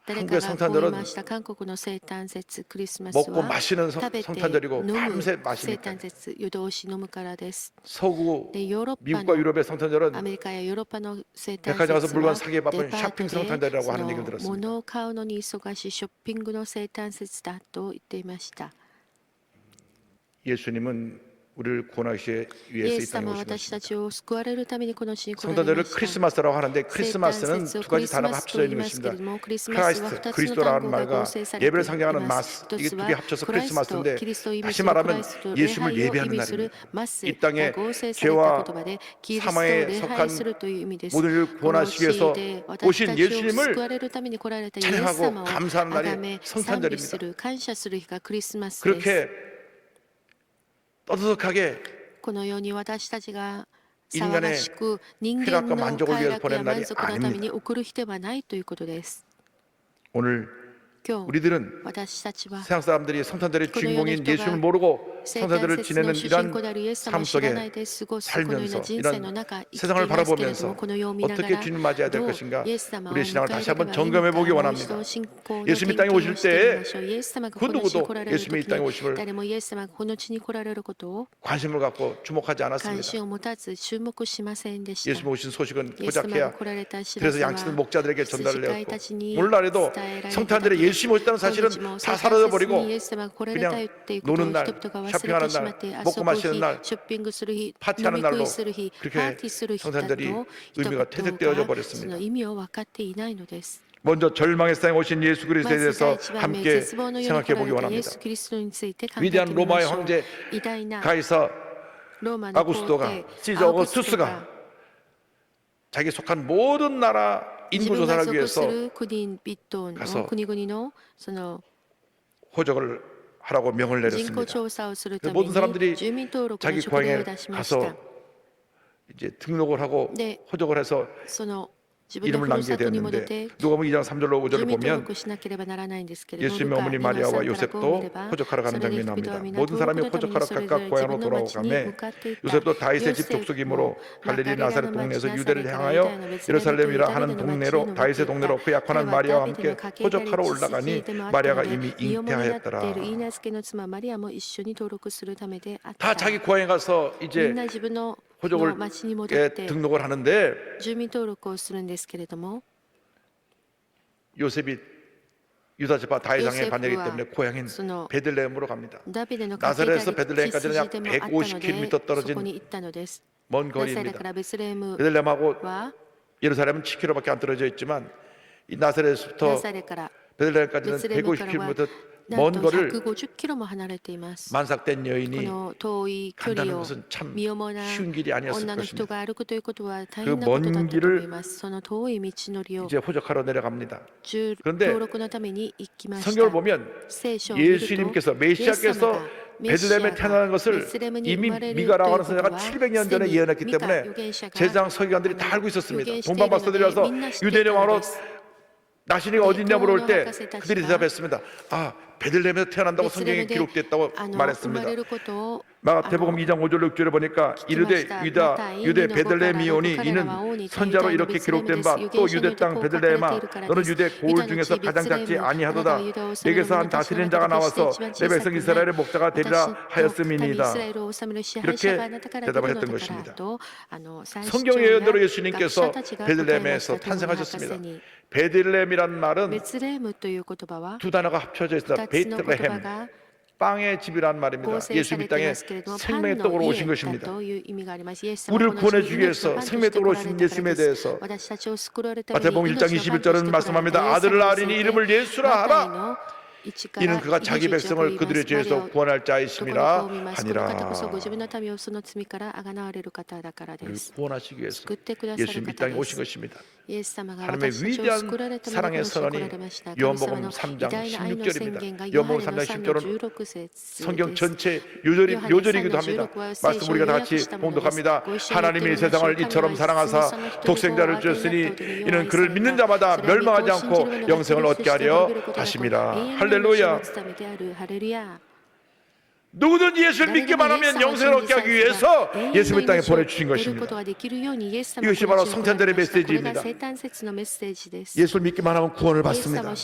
誰 한국의 かがこう言い 성탄절은 ました。韓国の生誕節クリスマス 먹고 は 마시는 食べて 성탄절이고 飲む 밤새 生 마시니까 誕節、夜通し飲むからです。 서구 で、ヨーロッパ 미국과 の 유럽의 성탄절은 アメリカやヨーロッパの生誕 백화점 가서 節 물건 は 사기에 デ 바쁜 パー 쇼핑 トで 성탄절이라고 そ 하는 얘기를 の 들었습니다. 物を買うのに忙しいショッピングの生誕節だと言っていました。 예수님은 우리를 구원하기 イ 위해서 エ 이 ス 땅에 様は 오신 私た 것입니다. ちを救われるためにこの地に来られま 성탄절을 した。 크리스마스라고 하는데 生誕 크리스마스는 節を 두 ク 가지 リス 단어가 マスと 합쳐져 言い 있는 ますけれ 것입니다. ども、クリスマスは 크라이스트, 2つの単 그리스도라는 語が合 말과 成されてい 예배를 ま 상징하는 す。 마스 一 이게 つ 두 개 は 합쳐서 クライスト、 크리스마스인데 キリストを意味 다시 するクライ 말하면 スト、礼 예수님을 拝を意 예배하는 味する 날입니다. マス 이 が 땅에 合成された 죄와 言葉で、キリストを 사망에 礼拝するという意味です。 모든 이를 この 구원하시기 地 위해서 で私 오신 たちを救 예수님을 われるために来られたイエス 찬양하고 様を 감사하는 崇 날이 め、賛美す 성탄절입니다. る、感謝する日がクリスマスです。 그렇게 떠들썩하게 このように私たちが 인간의 騒がしく人間 쾌락과 の 만족을 快 위해서 楽や 보낸 満 날이 足のために 아닙니다. 送る日ではないということです。 오늘 今日 우리들은 私たちは 세상 사람들이 성탄절의 그노 주인공인 연애도가 예수님을 모르고 生誕 성탄절을 節 지내는 の主 이러한 人公であるイエス様 삶 を知らない 속에 で過ごすこのような 살면서 人生の 이런 中生きてい 세상을 ますけれども 바라보면서 この世を見なが 어떻게 ら 주님을 맞이해야 될 どう 것인가 イエス様を 우리의 迎 신앙을 え 다시 れば 한번 いいの 점검해 か 보기 もう一 원합니다. 度信仰の 예수님이 点 땅에 検を 오실 してみ 때 ましょう。イエス様が 그 この地に 누구도 来られる時 예수님이 이 땅에 に 오심을 誰もイエス様がこの地に来られることを 관심을 갖고 주목하지 関 않았습니다. 心を持たず注目しませんでした。 예수님 오신 소식은 イエス様が 고작해야 来られた知ら 그래서 せは 양치는 목자들에게 羊 전달을 飼いたち 했고 に 오늘날에도 伝えられた 성탄절에 예수님이 오셨다는 사실은 다 사라져버리고 イエス様が来られた 그냥 っていうことを 노는 날, 人々が忘れ 쇼핑하는 てしま 날, って遊 먹고 ぶ 마시는 日、 날 ショッピングする日、飲 파티하는 み食 날로 いする日、パ 그렇게 ーティーする日だと 성탄절이 人 의미가 々 퇴색되어져 がそ 버렸습니다. の意味を分かっていないのです。 먼저 절망의 땅에 오신 예수 ま 그리스도에 ず第 대해서 一番目、 함께 絶望の世に 생각해 来ら 보기 れたイエ 원합니다. ス・キリストについて考えて 위대한 みま 로마의 しょう。 황제 偉大な 가이사 ローマの皇 아구스토가 帝 시저 アウグスト 어거스투스가 が 자기 속한 모든 나라 自 인구 分が 조사를 属す 위해서 る国々 가서 の国々のその 호적을 하라고 명을 人口 내렸습니다. 調査をするため 모든 사람들이 に住民登録の 자기 勅令 고향에 を出しました。 가서 이제 등록을 하고 네. 호적을 해서 その自分の 이름을 ふる 남기게 さとに戻って 되었는데 누가복음 2장 3절로 5절을 住民登 보면 録しなければならないんですけれども、 예수님의 ルカ 어머니 2の 마리아와 3から5を見 요셉도 れば 호적하러 가는 それで 장면이 人々は 나옵니다. 皆 모든 登 사람이 録のために 호적하러 それぞ 각각 れ自 고향으로 分の町に 돌아오가매 向かっていった。 요셉도 다윗의 집 ヨセフ 족속이므로 も 갈릴리 ガリラ 나사렛 の町 동네에서 ナサレ 유대를 から 향하여 ユダヤのベツレヘムと 예루살렘이라 ダビデ 하는 の町に 동네로 向かってい 다윗의 った。 동네로 그 약혼한 彼は 마리아와 ダビデ 함께 の家系 호적하러 で 올라가니 でもあった 마리아가 ので 이미 身重になって 잉태하였더라. いるイーナスケの妻マリアも一緒に登録するためであっ 다 た。 자기 고향에 가서 み 이제 んな自分の 호적을 町に戻 예, って 등록을 하는데 住民登録をするんですけれども、 요셉이 유다 지파 다윗왕의 요셉과 반역이기 때문에 고향인 그래서 베들레헴으로 갑니다. ダビデの家系であ 나사렛에서 る 베들레헴까지는 血 약 筋でもあったので 150km そ 떨어진 こに行ったのです。 먼 ナサレ 거리입니다. からベツレヘム 베들레헴하고 は 예루살렘은 7km밖에 안 떨어져 있지만 이 나사렛부터 ナサレから 베들레헴까지는 ベツレヘムからは 150km な 먼 んと 거를 150キロも離れています。 만삭된 こ 여인이 の遠い距 간다는 離を 것은 참 身重な 쉬운 길이 아니었을 女の人 것입니다. が歩くということは大変なことだったと思います。その遠い道のりを 이제 호적하러 내려갑니다. 그런데 登録のために行きました。 성경을 보면 聖書を見ると 예수님께서 イエス様 메시아께서 がメシア 베들레헴에 が 태어나는 것을 ベツレヘムに 이미 生まれる 미가라고 하는 ということ 선자가 は 700년 전에 すでに 예언했기 ミカ 때문에 預言者が 제사장 서기관들이 다 알고 予 있었습니다. 言している 동방 ので 박사들이 みんな 와서 知っていた 유대인이 の 와로 です。 나시니가 어디냐 물어볼 때 박사들이 그들이 대답했습니다. 아 베들레헴에서 태어난다고 성경에 ベツレヘムで 기록됐다고 生ま 말했습니다. れることを 마태복음 2장 5절 6절에 보니까 이르되 유대 베들레헴이오니 이는 선자로 이렇게 기록된 바 또 유대 땅 베들레헴아 너는 유대 고을 중에서 가장 작지 아니하도다 내게서 한 다스리는 자가 나와서 내 백성 이스라엘의 목자가 되리라 하였음이니이다. 이렇게 대답을 했던 것입니다. 성경의 예언대로 예수님께서 베들레헴에서 탄생하셨습니다. 베들레헴이란 말은 ベツレヘムという言葉は 두 단어가 합쳐져 있습니다. 2つの言葉 베틀레헴 が 빵의 집이란 말입니다. 構成さ 예수님 れ 이 てい 땅에 ますけれども、パン 생명의 の 떡으로 家 오신 だ 것입니다. という意味があります。イエス様は 우리를 この地に 구원해주기 위해서 命のパンとして 생명의 来 떡으로 られ 오신 たから 예수님에 です。 대해서 私たちを救われるために 마태복음 1장 命のパンとして来られ 21절은 たイエス 말씀합니다. 様に 아들을 つい 낳으니 て 이름을 예수라 マタイ 하라. の 이는 그가 자기 백성을 그들의 죄에서 구원할 ところを 자이심이라 見ます。この方こそ 하니라. ご自分の民をその罪からあがなわれる方だからです 구원하시기 위해서 救ってくださる 예수님이 方 이 땅에 で 오신 す 것입니다. イエス様が 하나님의 私たちを救られたので 위대한 この地に来 사랑의 られました。 선언이 神様 요한복음 の 3장 偉大な愛の宣言が 16절입니다. ヨハネ 요한복음 の 3장 3の 10절은 16節 성경 です。 전체 요한의 요절이기도 3の 합니다. 16は 말씀 聖書を 우리가 要 다 約 같이 したものです。 봉독합니다. ご一緒に言って 하나님이 みましょう。 세상을 神は 이처럼 一 사랑하사 その人々を 독생자를 愛で 주셨으니 なったように 이는 그를 愛され 믿는 た。 자마다 それは 멸망하지 御子を信じる 않고 者が 영생을 生きる 얻게 として 하려 滅びることなく 하심이라. 永遠の命を 할렐루야. 持つためである。ハレルヤ。 누구든 예수를 믿기만 하면 영생을 얻게 하기 위해서 예수님을 땅에 보내주신 것입니다. 이것이 바로 성탄절의 메시지입니다. 예수를 믿기만 하면 구원을 받습니다.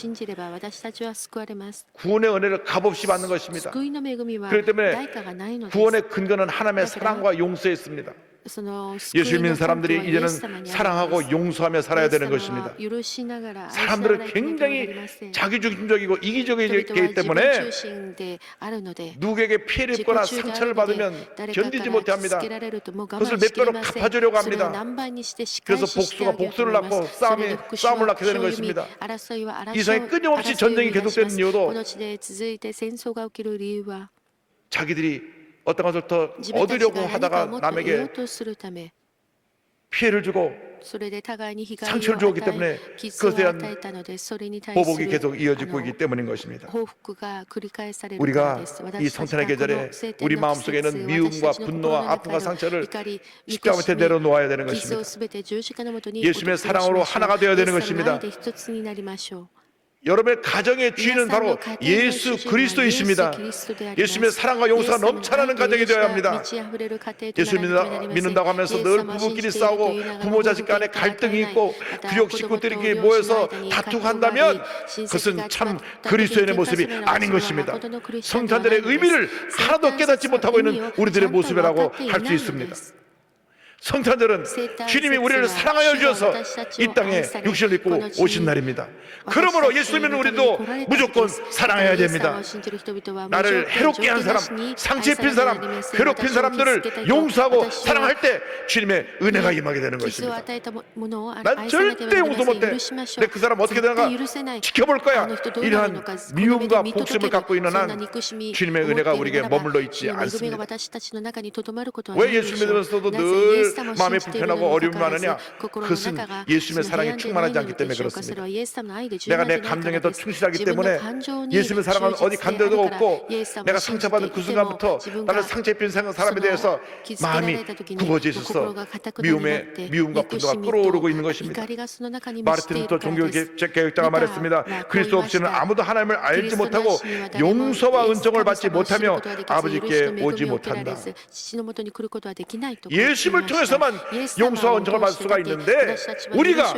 구원의 은혜를 값없이 받는 것입니다. 그렇기 때문에 구원의 근거는 하나님의 사랑과 용서에 있습니다. 예수 믿는 사람들이 이제는 사랑하고 용서하며 살아야 되는 것입니다. 사람들은 굉장히 자기중심적이고 이기적이기 때문에 누구에게 피해를 입거나 상처를 받으면 견디지 못합니다. 그것을 몇 배로 갚아주려고 합니다. 그래서 복수가 복수를 낳고 싸움이 싸움을 낳게 되는 것입니다. 이 세상에 끊임없이 전쟁이 계속되는 이유도 자기들이 어떤 것을 더 얻으려고 하다가 남에게 피해를 주고 상처를 주었기 때문에 그것에 대한 보복이 계속 이어지고 있기 때문인 것입니다. 우리가 이 성탄의 계절에 우리 마음속에는 미움과 분노와 아픔과 상처를 십자가 밑에 내려놓아야 되는 것입니다. 예수님의 사랑으로 하나가 되어야 되는 것입니다. 여러분의 가정의 주인은 바로 예수 그리스도이십니다. 예수님의 사랑과 용서가 넘쳐나는 가정이 되어야 합니다. 예수 믿는다고 하면서 늘 부부끼리 싸우고 부모 자식 간에 갈등이 있고 구역 식구들끼리 모여서 다투고 한다면 그것은 참 그리스도인의 모습이 아닌 것입니다. 성탄절의 의미를 하나도 깨닫지 못하고 있는 우리들의 모습이라고 할 수 있습니다. 성탄절은 주님이 우리를 사랑하여 주셔서 이 땅에 육신을 입고 오신 날입니다. 그러므로 예수 믿는 우리도 무조건 사랑해야 됩니다. 나를 해롭게 한 사람, 상처 입힌 사람, 괴롭힌 사람들을 용서하고 사랑할 때 주님의 은혜가 임하게 되는 것입니다. 난 절대 용서 못해. 근데 그 사람 어떻게 되는가 지켜볼 거야. 이러한 미움과 복심을 갖고 있는 한 주님의 은혜가 우리에게 머물러 있지 않습니다. 왜 예수 믿으면서도 늘 마음이 불편하고 어려움이 많으냐? 그것은 예수님의 사랑이 충만하지 않기 때문에 그렇습니다. 내가 내 감정에 더 충실하기 때문에 예수님의 사랑은 어디 간 데도 없고 내가 상처받은 그 순간부터 나를 상처 입힌 사람에 대해서 마음이 굽어져 있어서 미움과 분노가 끓어오르고 있는 것입니다. 마르틴 루터 종교개혁자가 말했습니다. 그리스도 없이는 아무도 하나님을 알지 못하고 용서와 은총을 받지 못하며 아버지께 오지 못한다. 예수님을 통해서만 용서와 은총을 받을 수가 있는데 우리가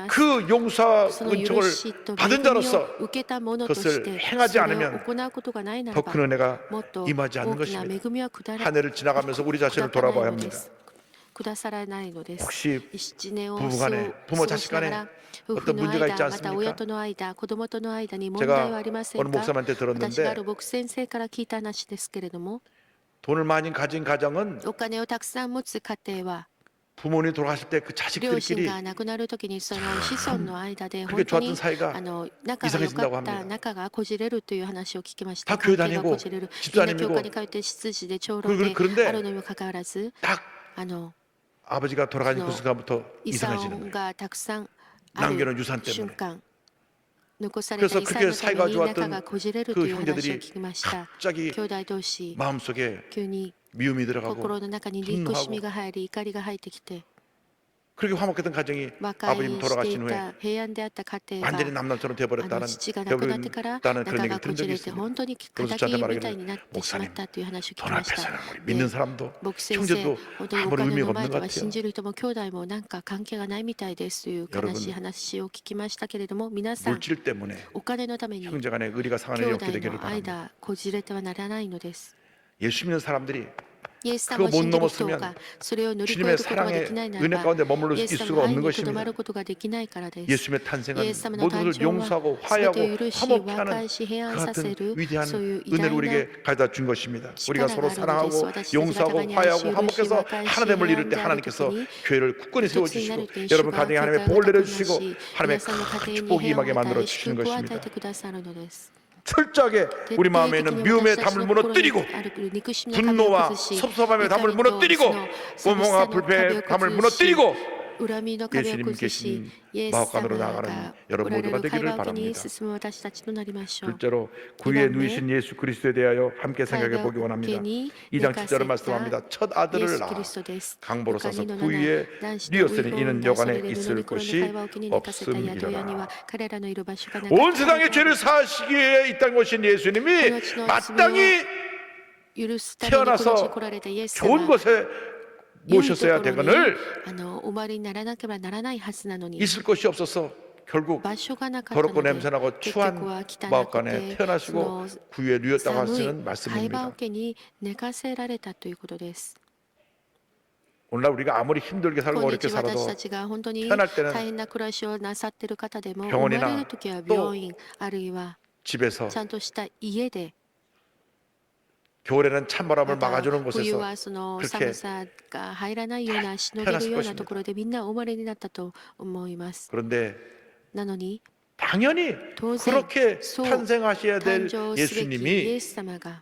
그 용서와 은총을 받은 자로서 그것을 행하지 않으면 더 큰 은혜가 임하지 않는 것입니다. 한 해를 지나가면서 우리 자신을 돌아봐야 합니다. 혹시 부부간에 부모 자식 간에 어떤 문제가 있지 않습니까? 제가 어느 목사님한테 들었는데 돈을 많이 가진 가정은 부모님이 돌아가실 때 그 자식들끼리 그렇게 좋았던 사이가 이상해진다고 합니다. 다 교회 다니고 집사님이고 그런데 딱 아버지가 돌아가신 그 순간부터 이상해지는 거예요. 남겨놓은 유산 때문에. 그래서 그렇게 사이가 좋았던 그 형제들이 갑자기 마음속에 미움이 들어가고 분노하고 그렇게 화목했던 가정이 아버님 돌아가신 후에 완전히 남남처럼 되어버렸다는 그런 얘기를 들은 적이 있습니다. 그래서 저한테 말하기를 목사님 돈 앞에서는 우리 믿는 사람도 형제도 아무런 의미가 없는 것 같아요. 여러분 물질 때문에 형제간의 의리가 상하는 일이 없게 되기를 바랍니다. 예수 믿는 사람들이 イエス様を 그거 못 信じる人 넘었으면 がそれを乗り越え 주님의 ることがで 사랑의 きないな 은혜 らば 가운데 머물러 イエ 있을 ス様 수가 の愛 없는 にとどま 것입니다. ることができないからです。 예수님의 イエ 탄생은 ス様の 모든 誕 것을 生は 용서하고 全て 화해하고 を許し 화목케 和解 하는 し平 그 安させ 같은 る 위대한 そういう偉 은혜를 大な 우리에게 가져다 준 것입니다. 우리가 力 서로 があるのです。 사랑하고 私たちが 용서하고 互いに愛し 화해하고 許し 화목해서 和解し 하나됨을 平 이룰 安 때 であるとき 하나님께서 に 교회를 굳건히 一つにな 세워주시고 る点主 여러분 が 가정에 教 하나님의 会 복을 が高くな 내려주시고 し 하나님의 皆さんの 큰 家庭に 축복이 平安を 임하게 与 만들어 え 주시는 祝福を与え 것입니다. てくださるのです。 철저하게 徹 우리 底 마음에 的 있는 に 미움의 私たち 담을 の心に 무너뜨리고 ある憎しみの壁を 분노와 崩し 섭섭함의 怒 담을 りと 무너뜨리고 その寂し 원망과 さの壁 불평의 を 담을 崩し 무너뜨리고 恨みの壁を 예수님 崩し 계신 イエス 마법관으로 様 나아가는 が 여러분 おられ 모두가 る会 되기를 話を機に 바랍니다. 進む私たちとなりましょう。 둘째로 구유에 이번에 누이신 예수 그리스도에 대하여 함께 생각해 보기 원합니다. 2장 7절을 말씀합니다. 첫 아들을 낳아 강보로 싸서 구유에 누였으니 이는 여관에 있을 곳이 없음이라. 온 세상의 죄를 사하시기에 이 땅에 오신 예수님이 마땅히 태어나서 좋은 곳에 모셨어야 되거늘 있을 곳이 없어서 결국 더럽고 냄새나고 추한 마법관에 태어나시고 구유에 누였다고 하시는 말씀입니다. 오늘날 우리가 아무리 힘들게 살고 今 어렵게 日私 살아도 たちが本当に 태어날 때는 大変な暮らしをなさっている方でも 병원이나 生まれる時は病院あるいは 집에서 ちゃんとした家で 겨울에는 찬바람을 また 막아주는 冬 곳에서 はその 그렇게 寒さが入らないようなしのげるようなところでみんなお生まれになったと思います。 그런데 なのに 당연히 当然 그렇게 そう 탄생하셔야 될 誕生すべきイ 예수님이 エス様が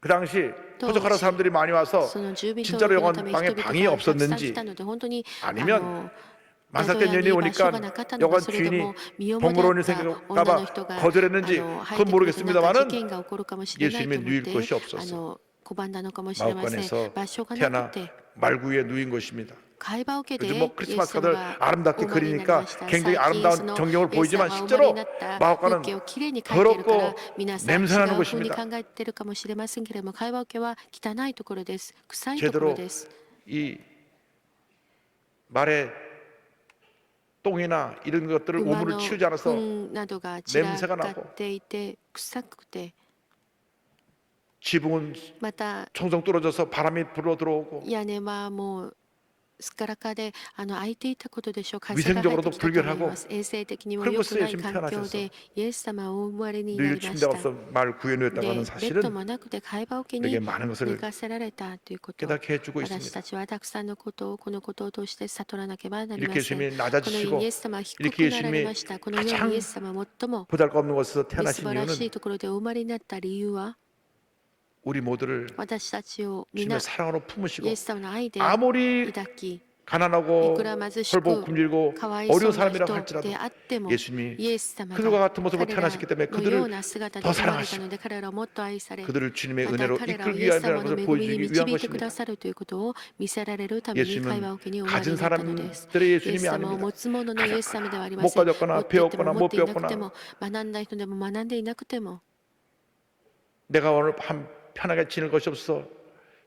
그 당시 도적하는 사람들이 많이 와서 その住民投 진짜로 票のため 여관 人 방에 々 방이 がたくさん来 없었는지 たので本当に 아니면 宿 만삭된 屋 년이 に場所 오니까 がなかったのか 여관 それと 주인이 も身重であ 번거로움이 った女の 생길까봐 人が 거절했는지 入 그건 ってくるとなんか 모르겠습니다만은 事件が起こるかもしれないと 예수님이 思っ 누일 て 곳이 없었어. 拒んだのかもしれません。 마법관에서 場所がな 태어나 くて 말구유에 누인 것입니다. 会話を受けて 요즘 뭐 イエス 크리스마스가들 様が 아름답게 お生まれになり 그리니까 ました。 굉장히 最近 아름다운 その 전경을 イエス様 보이지만 がお生まれ 실제로 になった 마법관은 風景をきれいに描いているから 더럽고 皆さん違 냄새나는 うふうに 곳입니다. 考えているかもしれませんけれども会話受けは汚いところです。臭いところ 제대로 です。 이 말에 똥이나 이런 것들을 馬 오물을 の 치우지 않아서 糞などが散ら 냄새가 か 나고 っていて臭くて 지붕은 また 청성 뚫어져서 바람이 불어 들어오고 屋根はもうすっからかで開いていたことでしょう。風が入って 위생적으로도 きたと思い 불결하고 ます。衛生的にも 그리고 良くない 예수님 環境 태어나셨어. でイエス様をお生まれにな 누일 りまし 침대가 た。 없어 말 구해 누였다고 で、 하는 ベッド 사실은 もなくて会話受け 우리에게 に 많은 寝 것을 かせられたということを 깨닫게 해주고 私 있습니다. たちはたくさんのことをこのことを通して悟らなければなり 이렇게 ません。 예수님이 このよう 낮아지시고 にイエス様は低 이렇게 くなられ 예수님이 ました。このよう 가장 にイエス様は最も 보잘것없는 곳에서 素 태어나신 晴らし 이유는 いところでお生まれになった理由は 우리 모두를 私たちを皆 주님의 사랑으로 품으시고 イエス様の愛で 아무리 抱き 가난하고 いくら貧し 헐벗고 く 굶주리고 かわいそう 어려운 な 사람이라고 人 할지라도 であっても 예수님이 イエス様 그들과 が 같은 모습으로 彼ら 태어나셨기 때문에 のよう 그들을 な姿で 더 生まれた 사랑하시고 ので彼らをもっと愛され 그들을 주님의 また 은혜로 彼らを 이끌기 イエス 위함이라는 様の 것을 恵みに 보여주기 導 위한 いてくだ 것입니다. さるということを見せられるために会話 예수님은 を受けに生まれに 가진 なったのです。 사람들의 イエス 예수님이 様を 아닙니다. 持つ者のイエス様ではありま 못 せん。持 가졌거나 っていても 배웠거나 持ってい 못 なくて 배웠거나 も学んだ人でも学んでいなくても 내가 오늘 밤 편하게 지낼 것이 없어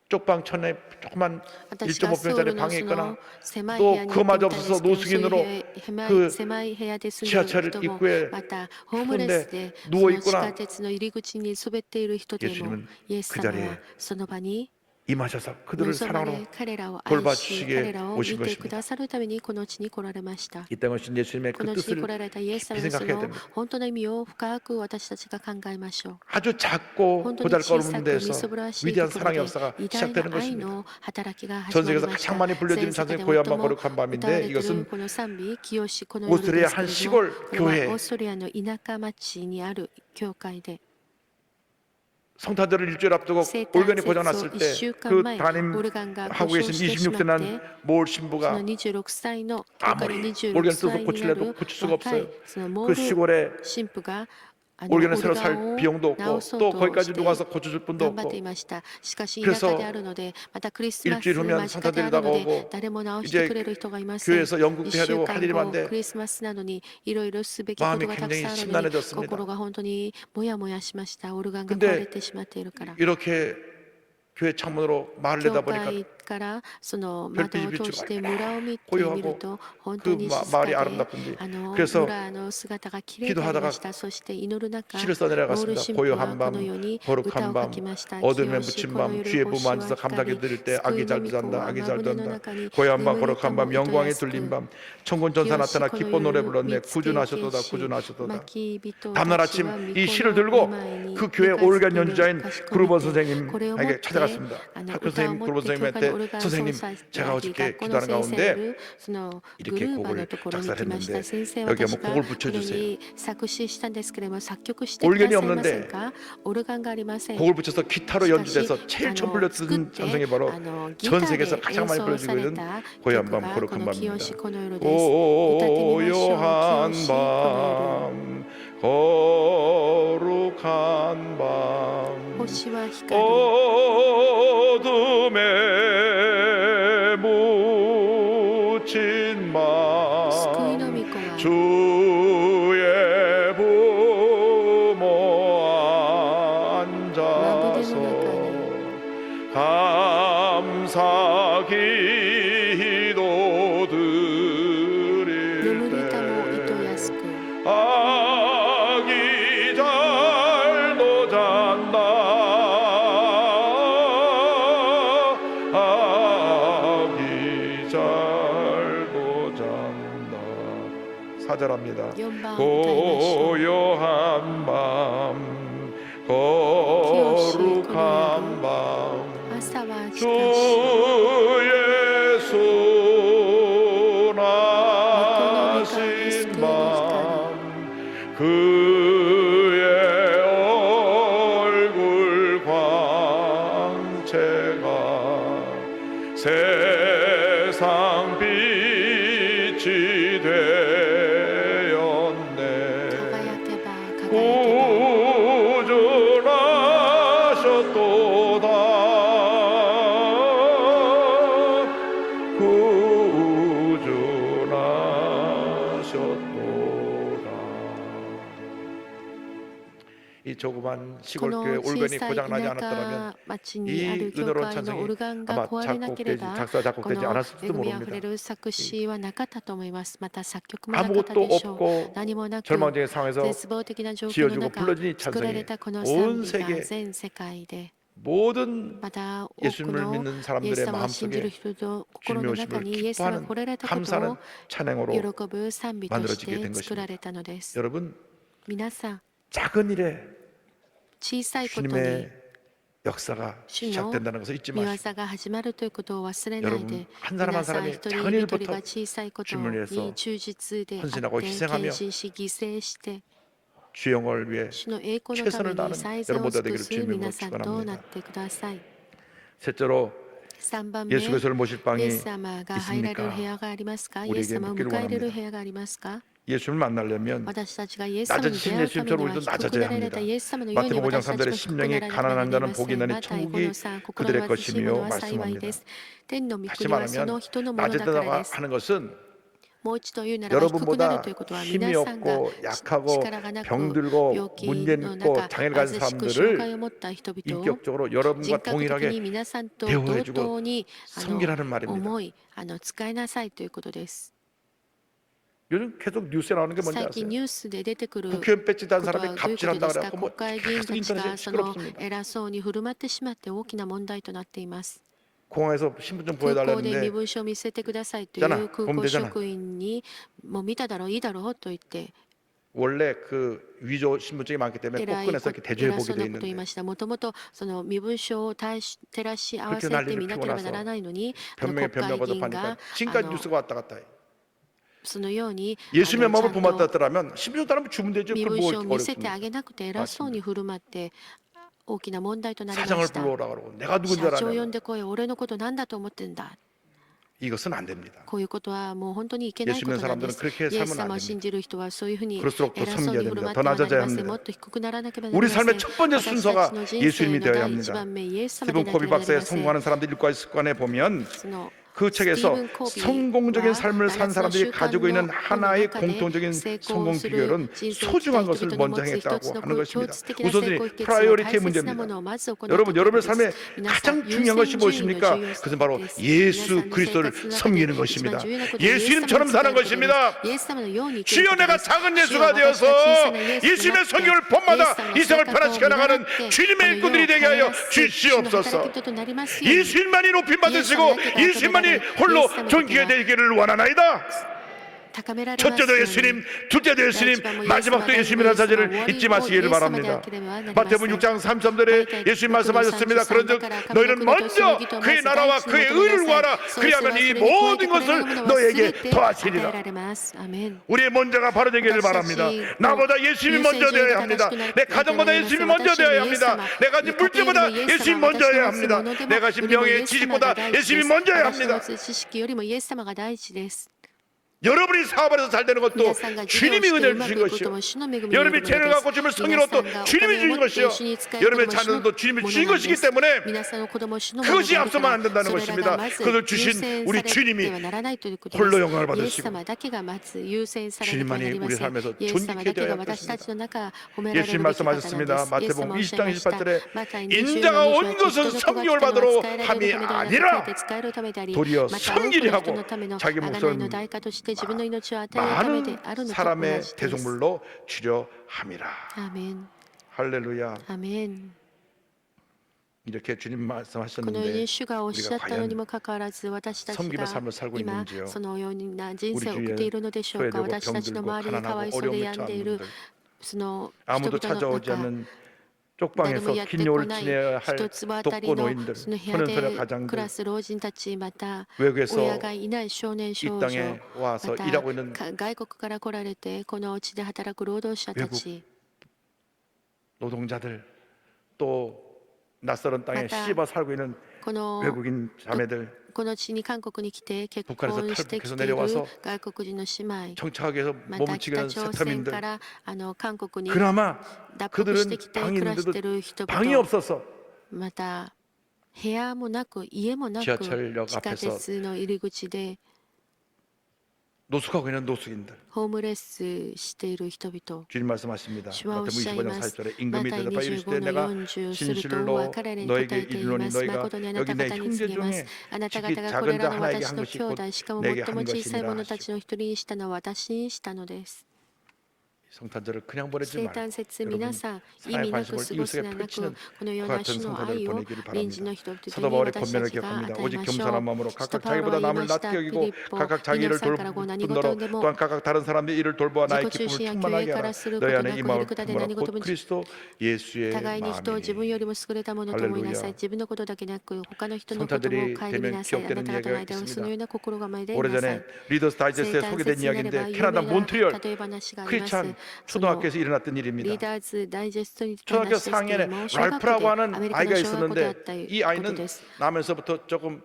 쪽방 천에 조그만 私がソウ 1.5평짜리 ルの 방에 そ 있거나 の狭い部屋に行ってみたんですけど、そういう狭い部屋で住んでいる人も、またホームレスでその地下鉄の入り口に滑っている人でも、イエス様はその場に 임하셔서 그들을 望ま 사랑으로 れ彼らを愛し 돌봐주시기에 彼らを見 오신 てく 것입니다. ださるためにこの地に来られました。 이 땅에 오신 예수님의 こ 그 の地に 뜻을 来られたイエス様 깊이 のそ 생각해야 の 됩니다. 本当の意味を深く私たちが考えましょう。 아주 작고 本当に小さ 보잘것없는 くみ 데서 すぼらしい 위대한 ところ 사랑의 で 역사가 偉大 시작되는 な愛 것입니다. の働きが始 전 まり 세계에서 ました。 가장 많이 불려지는 全世界 찬송이 で 고향 最も 방거룩한 歌わ 밤인데 れている 이것은 この賛美清しこの夜 오스트리아 ですけ 한 れども 시골 これは 교회 オーストリアの田舎町にある教会で 성탄절을 일주일 앞두고 生 올간이 誕節を 고장났을 1 때 週間 그 前 담임 オルガンが故 하고 障 계신 してしま 26세 って 난 모을 そ 신부가 の26歳の教会の 아무리 26 올간을 써서 歳にな 고치려도 る 고칠 수가 若い 없어요. そのモ 그 ール 시골에 神父が 올간을 새로 オルガ 살 ンを 비용도 直 없고 そう 또 と 거기까지 して 누가 와서 고쳐줄 분도 頑張っ 없고 ていました。しかし 그래서 田舎であるので、またクリスマス 일주일 후면 間近である 산타들이 ので 다가오고 、誰も直してくれる人がいません。 교회에서 연극도 1 해야 週 되고 할 일이 間後、 많은데 クリスマスなのにいろいろすべきことがたくさんあるのに、 마음이굉장히심란해졌습니다 心が本当にもやもやしました。オルガンが 근데 壊れてしまっているから。 이렇게 교회 창문으로 말을 教 내다보니까 会からその窓を通して村を見てみると本当 그 に静 마을이 かで 아름답던데 あの 그래서 村の姿が綺麗でありました。そして祈る中 시를 ロール 써내려갔습니다. 神父は 고요한 この 밤, ように 거룩한 歌を書 밤, きました。 어둠에 清し 묻힌 この 밤, 夜 주의 星 부 は 만져서 光 감사하게 들을 때 救い 악이 の 잘 御子 잔다 は 악이 ま 잘 ぶねの 잔다 中に 고요한 밤 眠りと 거룩한 も 밤 糸 영광에 安く 들린 밤 천군 전사 清し 나타나 この 기쁜 노래 夜 불렀네 見つけ 구준하셨도다 天使 구준하셨도다 牧人 다음날 たち 아침 は御 이 子 시를 の 들고 御前に 그 교회 迎え 올간 つける 연주자인 かしこ 그루버 めてこれを持っ 선생님에게 て 찾아갔습니다. あの 그 歌を 선생님 持 그루버 って教会のオル 선생님한테 ガン奏 선생님 者 제가 で 어저께 学校の 기도하는 先生であ 가운데 るそのグ 이렇게 ルーバの 곡을 ところに 작사를 来ました 했는데 先生 여기 私 한번 が 곡을 この 붙여주세요. に作詞したんですけれども作曲してくだ 올겐이 さいません 없는데 かオルガンがありません 곡을 붙여서 기타로 しかし 연주돼서 제일 처음 作っ 불렸던 て 찬송이 바로 ギタ 전 ー 세계에서 で 가장 演 많이 奏 불려지고 され 있는 た 고요한 曲 밤 がこ 거룩한 の清 밤입니다. しこの夜です歌ってみましょう清しこの 고요한 거룩한 밤 夜星は光る 어둠에 묻힌 밤 救いの御子は 주의 부모 まぶねの 앉아서 中に 감사 기도 드릴 眠りたも 때 糸安く 아기 잘도 잔다 아기 잘도 잔다 4절합니다 4番を歌いましょう 고요한 밤 거룩한 밤 朝はしかし 주의 순하신 밤 그의 얼굴 광채가 세상 빛이 되었네 輝けば輝けば 구준하셨도다 구준하셨도다 이 조그만 こ 시골교회 の小 올건이 さい 고장나지 田 않았더라면 舎町にある教会のオルガンが壊れなければ 작사 こ 작곡되지 の 않았을지도 恵みあふ 모릅니다. れる作詞はなかったと思います。また作曲もなかった 아무것도 でしょう。 없고 何もなく 절망적인 상황에서 絶望的な状況 지어지고 の中 불러진 이 作られ 찬송이 たこの 온 賛美 세계 が全世界で 모든 また多く 예수님을 の 믿는 イエス 사람들의 様を信じる 마음속에 人の心 주님의 の中 오심을 にイエス様が 기뻐하는 来られたことを 감사하는 찬양으로 喜ぶ賛美とし 만들어지게 て 된 作ら 것입니다. れたのです。 여러분 皆さん 작은 일에 小さいことに 주님의 역사가 주님, 시작된다는 것을 잊지 御 마시고 業が始まるということを忘れない 여러분 で 한 사람 한 皆さん 사람이 一人 작은 一 일부터 人が小さいこと 주님을 위해서 に忠実であって 헌신하고 희생하며 献身し犠牲して 주 영광을 위해 主の栄光のた 최선을 め 다하는 に最善 여러분 を 모두가 尽く 되기를 す 주님으로 皆さんとなっ 축원합니다. てください。 셋째로 3番目 예수 그리스도를 모실 イ 방이 エス様が入られる 있습니까? 部屋がありますか？イ 우리에게 エス様を 묻기를 迎え入れる 원합니다. 部屋がありますか？ 예수를 만나려면 私たちがイエス様に出 낮아지신 会うために 예수님처럼 は 우리도 低く 낮아져야 なられた 합니다. イエス様のように 마태복음 5장 私たち 3절에 も低くな 심령이 られなければ 가난한 なり 자는 ませ 복이 ん。 나니 またエゴ 천국이 のさん、心 그들의 の貧しい者 것이며 は幸いで 말씀합니다. す。天の御 다시 国はその 말하면 人のものだから 낮아지다가 です。 하는 것은 もう一度言うならば低くなる 여러분보다 ということは 힘이 皆さんが 없고 약하고 力がなく 병들고 病気 문제 の 있고 中 장애를 가진 貧しく障害 사람들을 を持った人々を 인격적으로 人 여러분과 格的に 동일하게 皆さんと 대우해주고 同等に 섬기라는 말입니다. 思い使いなさいということです。 요즘 계속 뉴스에 나오는 게 뭔지 最 아세요? 近ニュースで出てくる 국회의원 배지 단 ことは 사람이 どういうこと 갑질한다 ですか？ 그래갖고 国 뭐 会議員 계속 たち 인터넷에 がその 시끄럽습니다. 偉そうに振る舞ってしまって大きな問題となっています。 공항에서 신분증 空港で身 보여달라는데 分証を見せてくださいとい 있잖아 う空 보면 港 되잖아 職員にもう見ただろういいだろうと言って 원래 그 위조 신분증이 많기 때문에 偉い 꽃근에서 이렇게 대조해 偉 보게 そう 돼 なことを言い 있는데 ました。もともとその身分証を照らし合わせ 그렇게 て 난리를 見な 피고 ければなら 나서 ないのに 변명에 国会 변명 議員 거듭하니까 が 지금까지 뉴스가 왔다 갔다 해. そのように 예수님의 ちゃ 마음을 んと 본받았더라면 신분증 따르면 주면 되죠. 身 그 分 뭐 証を見せてあ 어렵습니까? げなくて偉そうに振る舞って大きな問題となりま 사장을 した。 불러오라 그러고 내가 누군지 社長呼 알아냐? んでこい、俺のことなんだと思ってんだ。 이것은 안 됩니다. こういうことはもう本当にいけない 예수 こ 믿는 となんです。 사람들은 그렇게 イエ 살면 ス 안 様を 됩니다. 信じる人はそういうふうに 그럴수록 더 偉そうに 섬겨야 振る舞 됩니다. って 더 はなり 낮아져야 ません。 합니다. もっと低くならなければな 우리 りません。 삶의 첫 번째 私たち 순서가 の人 예수님이 生の 되어야 第一 합니다. 番目イエス様で 스티븐 なけ 코비 ればなり 박사의 ません。 성공하는 사람들 일과의 습관에 보면 その그 책에서 스티븐 코비와 성공적인 삶을 산 사람들이 가지고 있는 하나의 공통적인 성공 비결은 소중한 것을 먼저 행했다고 하는 것입니다. 우선순위, 프라이어리티의 문제입니다. 여러분, 여러분의 삶에 가장 중요한 것이 무엇입니까? 그것은 바로 예수 그리스도를 섬기는 것입니다. 예수님처럼 사는 것입니다. 주여, 내가 작은 예수가 되어서 예수님의 성경을 본마다 이 세상을 변화시켜 나가는 주님의 일꾼들이 되게 하여 주시옵소서. 예수님만이 높임 받으시고 예수님만이 홀로 존귀가 되기를 원하나이다. 첫째도 예수님, 둘째도 예수님, 마지막도 예수님이라는 사실을 잊지 마시기를 바랍니다. 마태복음 6장 33절에 예수님 말씀하셨습니다. 그런즉 너희는 먼저 그의 나라와 그의 의를 구하라. 그리하면 이 모든 것을 너에게 더하시리라. 우리의 먼저가 바로 되기를 바랍니다. 나보다 예수님이 먼저 되어야 합니다. 내 가정보다 예수님이 먼저 되어야 합니다. 내가 가진 물질보다 예수님이 먼저여야 합니다. 내가 가진 명예, 지식보다 예수님이 먼저여야 합니다. 여러분이 사업을 해서 잘 되는 것도 주님이 은혜를 주신 것이요, 여러분이 재능을 갖고 주면 성의로 또 주님이 주신 것이요, 여러분의 자녀들도 주님이 주신 것이기 때문에 그것이 앞서만 안 된다는 것입니다. 그것을 주신 우리 주님이 홀로 영광을 받으시고 주님만이 우리 삶에서 존귀케 되어야 할 것입니다. 예수님 말씀하셨습니다. 마태복음 20장 28절에 인자가 온 것은 성령을 받으러 함이 아니라 도리어 섬기려 하고 자기 목숨을 많은 사람의 대속물로 주려 함이라. 아멘. 할렐루야. 아멘. 이렇게 주님 このよう 말씀하셨는데 に主がおっしゃったのにもかかわらず私たち 섬김의 が 삶을 살고 今 있는지요? そのような人生を 우리 送っているのでしょうか。 주위에 私たちの 병들고 周りにかわいそうで 가난하고 病んでいる 어려움을 その 아무도 人々の 찾아오지 中 않는 誰も 쪽방에서 やって 긴 こ 여울을 ない 지내야 할 一坪あたり 독거 の 노인들, その部屋 소년소녀 で暮 가장들, らす老人たちまた 외국에서 親がいない少年 이 少女 땅에 ま 와서 た 일하고 있는 外国から来られてこの地で働く労働者たち 노동자들, 또 낯설은 땅에 맞다. 씹어 살고 있는 この 외국인 자매들, この地に韓国に来て結 북한에서 婚してき 탈북해서 ている 내려와서 外国人の姉妹 정착하게해서 また 몸을 北 치는 朝鮮 세타민들, から韓国に 그나마 脱北して 그들은 きて 방이 暮らしてい 있는데도 る人 방이 々 없어서 また部屋もなく家もなく 지하철역 地下 앞에서 鉄の入り口で 노숙하고 있는 노숙인들. ホームレスしている人々 주님 말씀하십니다. 주와 마태복음 25장 おっしゃいます 40절에 임금이 マタイ 대답하여 이르시되 25の 내가 40すると 진실로 は彼らに答 너에게 えてい 이르노니 ます。 너희가 誠にあな 여기 た 내 方に 형제 告げます 중에 あなた 지극히 方がこれ 작은 ら 자 の 하나에게 私 한 の 것이 兄 곧 弟しかも 내게 最 한 も小さい 것이니라 者たちの一人にしたのは私にしたのです。 성탄절을 그냥 보내지 生 말고 誕節 여러분 皆さん意 사랑의 味なく 관심을 過ごす 이웃에게 ではなく 펼치는 このよう 그 な 같은 主の 성탄절을 愛を 보내기를 隣人 바랍니다. の人々 사도 に 바울의 私た 권면을 ちが 기억합니다. 与え 오직 ましょ 겸손한 う。 마음으로 使徒 각각 パウロ 자기보다 は言い 남을 ました。 낫게 フィ 여기고 リッポ 각각 皆 자기 일을 さんからご何 돌볼 事 뿐더러 でも 또한 각각 다른 사람의 일을 돌보아 自 나의 己中 기쁨을 心や教 충만하게 会か 하라. らするこ 너희 と 안에 な 이 く 마음을 へりくだで何 품어라. 事 곧 も 그리스도 예수의 互いに人を自分 마음이니. よりも優れたものと思いなさい。 할렐루야. 自分のことだけでなく他の人のことも 성탄절이 顧み 되면 なさい。あな 기억되는 た方の 이야기가 間をそのよう 있습니다. な心構えでいなさ 오래전에 い。 리더스 生 다이제스트에 誕 소개된 節になれば 이야기인데 有 캐나다 名な 몬트리올 例え話があります。 크리스찬 その 초등학교에서 일어났던 リ 일입니다. ーダーズダイジェストに 초등학교 話ですけれど 4학년에 も、小学校 랄프라고 で 하는 アメリカ 아이가 の小学校であ 있었는데 った 이 こと 아이는 です。 나면서부터 조금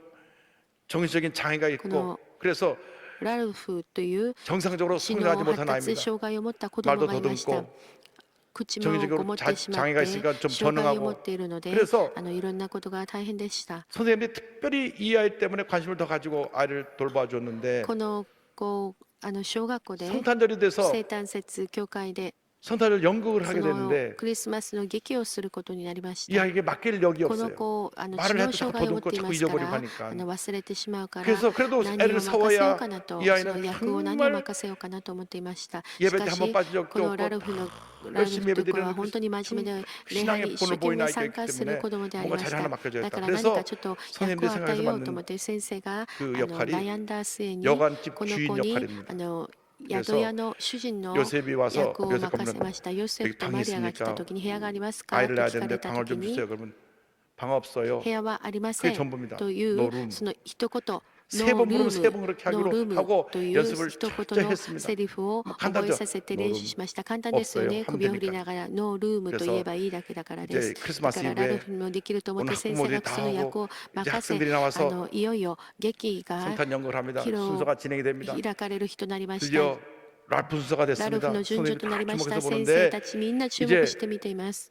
정신적인 장애가 있고 그노- 그래서 ラルフという 정상적으로 知 성장하지 能 못한 発達 아이입니다. 障害を持った子供 말도 がいました。 더듬고 口も 정신적으로 こもってしまっ 장애가 て 있으니까 좀 障害を持 전능하고 っているので 그래서 いろんなことが大変でした。 선생님이 특별히 이 아이 때문에 관심을 더 가지고 아이를 돌봐 줬는데 この子小学校で 성탄절이 돼서 生誕節教会で 성탄절 연극을 そ 하게 の 됐는데 クリスマスの劇をすることになりまし 이 た。 아이에게 맡길 역이 この 없어요. 子知 말을 能 해도 다 障害を持っ 더듬고 ていま 자꾸 すから 잊어버리고 하니까 忘れてしまうから 그래서 그래도 何を 애를 任せよう 세워야 かなと 이 そ 아이는 の役を何を 정말 任せようかなと思っていました。し 예배 か 때 한번 し 빠진 적도 この 없고 ラルフの 열심히 とこは 예배드리는 本当に真面目で礼拝 신앙의 に一生 본을 懸 보이는 命 아이가 参 있기 加する 때문에 子供であり 뭔가 まし 자리 하나 た。 맡겨져 だ 있다. から何 그래서 かちょっと役 선생님들이 を与え 생각해서 ようと思 맡는 って先生が 그 역할이 悩んだ末に 여관집 この 주인 子に 역할입니다. 宿屋の主人の 요셉이 와서 役を 요셉 任せました。ヨセフとマリアが来た時に部屋がありますかと 아이를 낳아야 聞か 되는데 れた 방을 時 좀 に 주세요. 그러면 방 없어요. 部屋はありませ 그게 ん 전부입니다. という No room. その一言 세 번 부르면 세 번 ノ 그렇게 ール 하기로 ーム 하고 という 연습을 一言 철저히 の 했습니다. セリフを 뭐 覚 간단하죠. えさせて練習しました。簡単ですよ 없어요. ね。 하면 首を振り 되니까. ながらノールームと言えばいいだけだからで 이제 す。だ 크리스마스 からラル 이브에 フもできると思って 오늘 先生 학부모들이 が 다 その役 하고 を 이제 任せ 학생들이 나와서 いよいよ劇が 성탄 연극을 합니다. 순서가 진행이 됩니다. 開かれる日となりました。 드디어 랄프 순서가 ラルフ 됐습니다. の順序 선생님이 となり 다 ました。 주목해서 先生 보는데 たちみんな注 이제 目して見ています。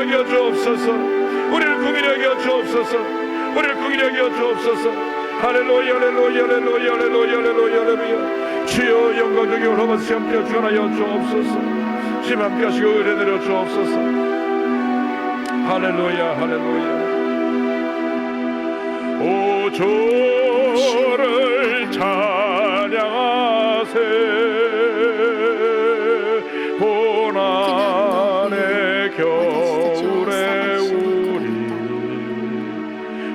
여겨 주옵소서. 우리를 긍휼히 여겨 주옵소서. 우리를 긍휼히 여겨 주옵소서. 할렐루야 할렐루야 할렐루야 할렐루야 할렐루야 할렐루야. 주여 영광 중에 올라와서 함께 주관하여 주옵소서. 주님 함께 하시고 은혜 내려 주옵소서. 할렐루야 할렐루야. 오 주를 찬양하세. 고난의 겨울에 우리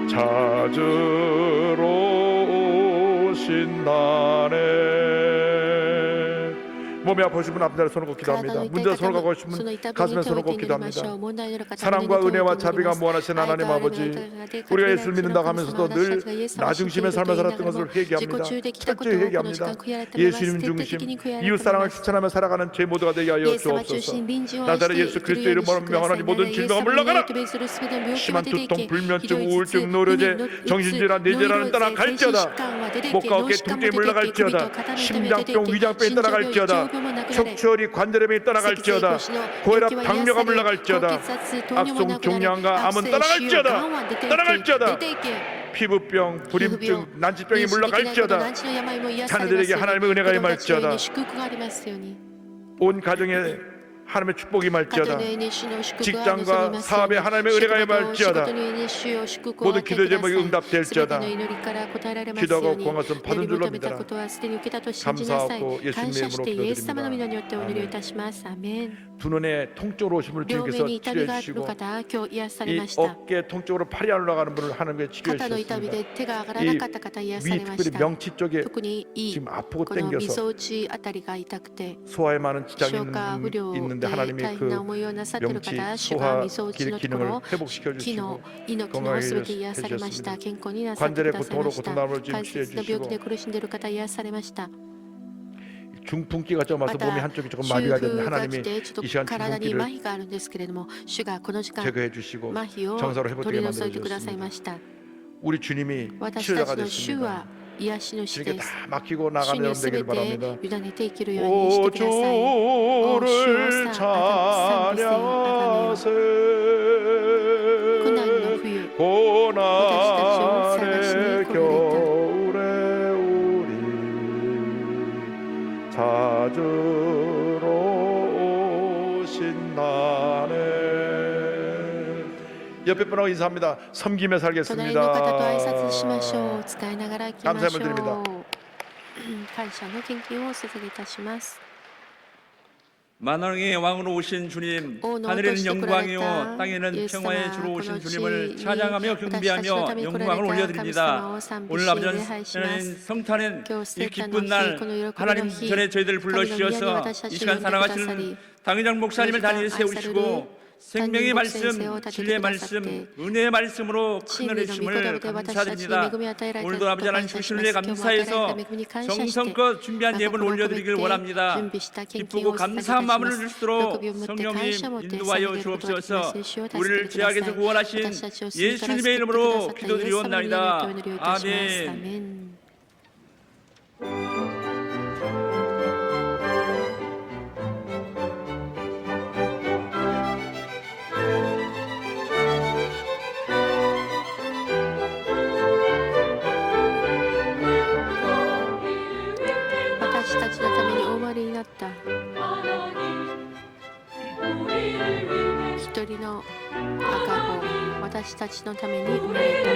찾으러 오신 날에 몸이 아프신 분 앞자리에 손을 꼭 기도합니다. 문제에 손을 가고 싶은 분 가슴에 손을 꼭 기도합니다. 사랑과 은혜와 자비가 무한하신 하나님 아버지, 우리가 예수를 믿는다고 하면서도 늘 나 중심의 삶을 살았던 것을 회개합니다. 철저히 회개합니다. 예수님 중심, 이웃 사랑을 실천하며 살아가는 제 모두가 되게 하여 주옵소서. 나사렛 예수 그리스도 이름으로 명하노니 모든 질병을 물러가라. 심한 두통, 불면증, 우울증, 노려제, 정신질환, 뇌질환은 떠나갈지어다. 목과 어깨 통증이 물러갈지어다. 심장병, 위장병이 떠나갈지어다. 척추혈이 관절염이 떠나갈지어다. 고혈압, 당뇨가 물러갈지어다. 악성 종양과 암은 떠나갈지어다. 떠나갈지어다. 피부병, 불임증, 난치병이 물러갈지어다. 자녀들에게 하나님의 은혜가 임할지어다. 온 가정에 하나님의 축복이 임할지어다. 직장과 사업에 하나님의 은혜가 임할지어다. 모든 기도 제목이 응답될지어다. 기도하고 구한 것은 받은 줄로 믿어라. 감사하고 예수님의 이름으로 기도드립니다. 두 눈에 통증으로 오신 분을 주님께서 치료해 주시고, 이 어깨 통증으로 팔이 안 올라가는 분을 하나님께 치료해 주셨습니다. 이 위 특별히 명치 쪽에 지금 아프고 땡겨서 소화에 많은 지장이 있는데 하나님이 그 명치 소화 기능을 회복시켜 주시고 건강하게 해주셨습니다. 관절의 고통으로 고통남을 지금 치료해 주시고, 중풍기가 좀 와서 몸이 한쪽이 조금 마비가 됐는데 하나님이 이 시간 중풍기를 제거해 주시고 정사로 회복되게 만들어 주셨습니다. 우리 주님이 치료자가 됐습니다. 주님께 다 맡기고 나가는 여러분 되기를 바랍니다. 오 주를 찬양하세. 고난의 겨울에 우리 찾으러 오신 나네. 옆에 분하고 인사합니다. 섬기며 살겠습니다. 감사함을 드립니다. 만왕의 왕으로 오신 주님, 하늘에는 영광이요 땅에는 평화의 주로 오신 주님을 찬양하며 경배하며 영광을 올려드립니다. 오늘 아버지 하나님 성탄은 이 기쁜 날 하나님 전에 저희들을 불러주셔서 이 시간 살아가시는 당회장 목사님을 단위에 세우시고 생명의 말씀, 진리의 말씀, 은혜의 말씀으로 큰 은혜 주심을 감사드립니다. 오늘도 아버지 하나님 주신 은혜 감사해서 정성껏 준비한 예배를 올려드리길 원합니다. 기쁘고 감사한 마음을 주시도록 성령님 인도하여 주옵소서. 우리를 죄악에서 구원하신 예수님의 이름으로 기도드리옵나이다. 아멘.一人の赤子、私たちのために生まれた。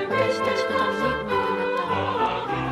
私たちのために生まれになった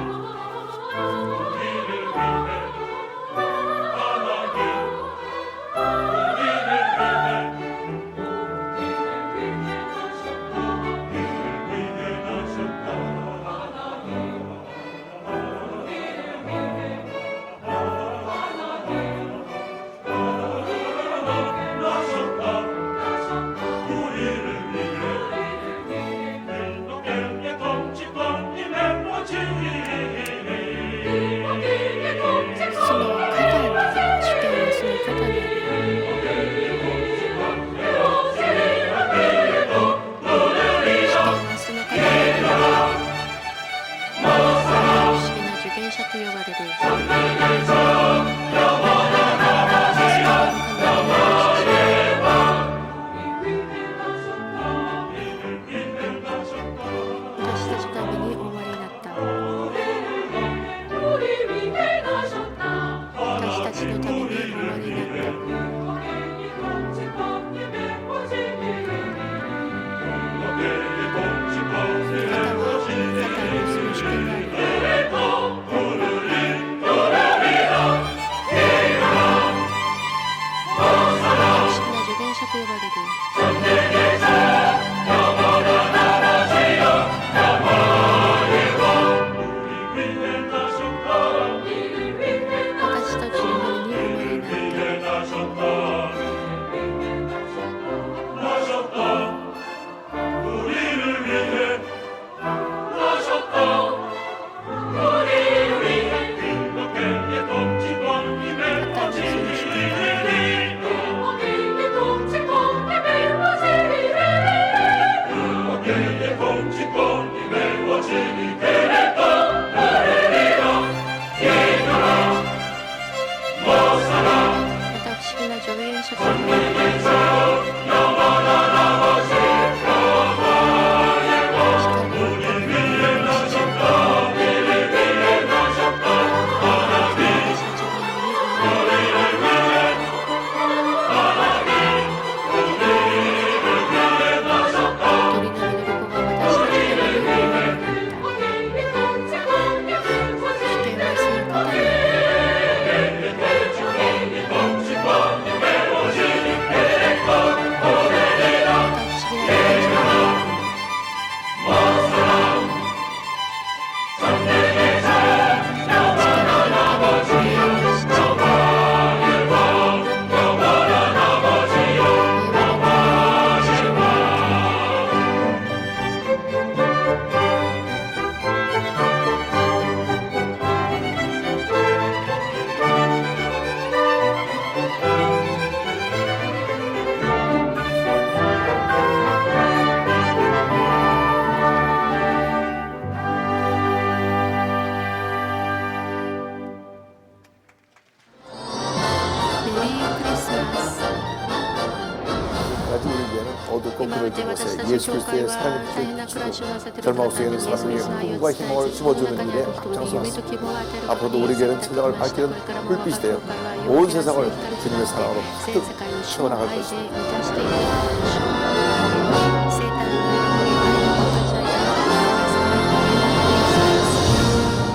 꼭 그려진 것에 예수 그리스도의 사랑의 빛을 비추고 젊은 속에는 사람에게 꿈과 희망을 심어주는 일에 앞장서왔습니다. 앞으로도 우리 교회는 세상을 밝히는 불빛이 되어 온 세상을 주님의 사랑으로 가득 채워나갈 것입니다.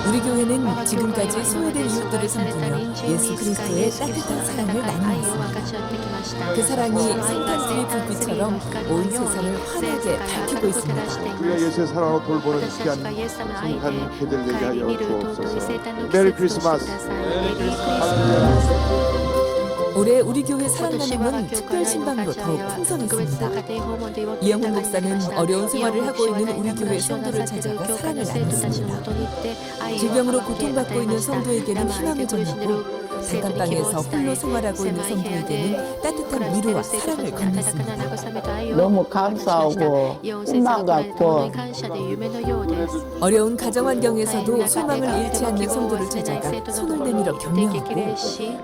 우리 교회는 지금까지 소외된 이웃들을 섬기며 예수 그리스도의 따뜻한 사랑을 나누었습니다. 그 사랑이 성탄주의 불빛처럼 온 세상을 환하게 밝히고 있습니다. 우리가 예수의 사랑으로 돌보는 귀한 성탄 되게 되게 하여 주옵소서. 메리 크리스마스. 올해 우리 교회 사랑 나눔은 특별 신방으로 더욱 풍성했습니다. 이영훈 목사는 어려운 생활을 하고 있는 우리 교회 성도를 찾아가 사랑을 나눴습니다. 질병으로 고통받고 있는 성도에게는 희망을 전하고 단칸방에서 홀로 생활하고 있는 성도에게는 따뜻한 위로와 사랑을 건넸습니다. 너무 감사하고 꿈만 같고 어려운 가정 환경에서도 소망을 잃지 않는 성도를 찾아가 손을 내밀어 격려하고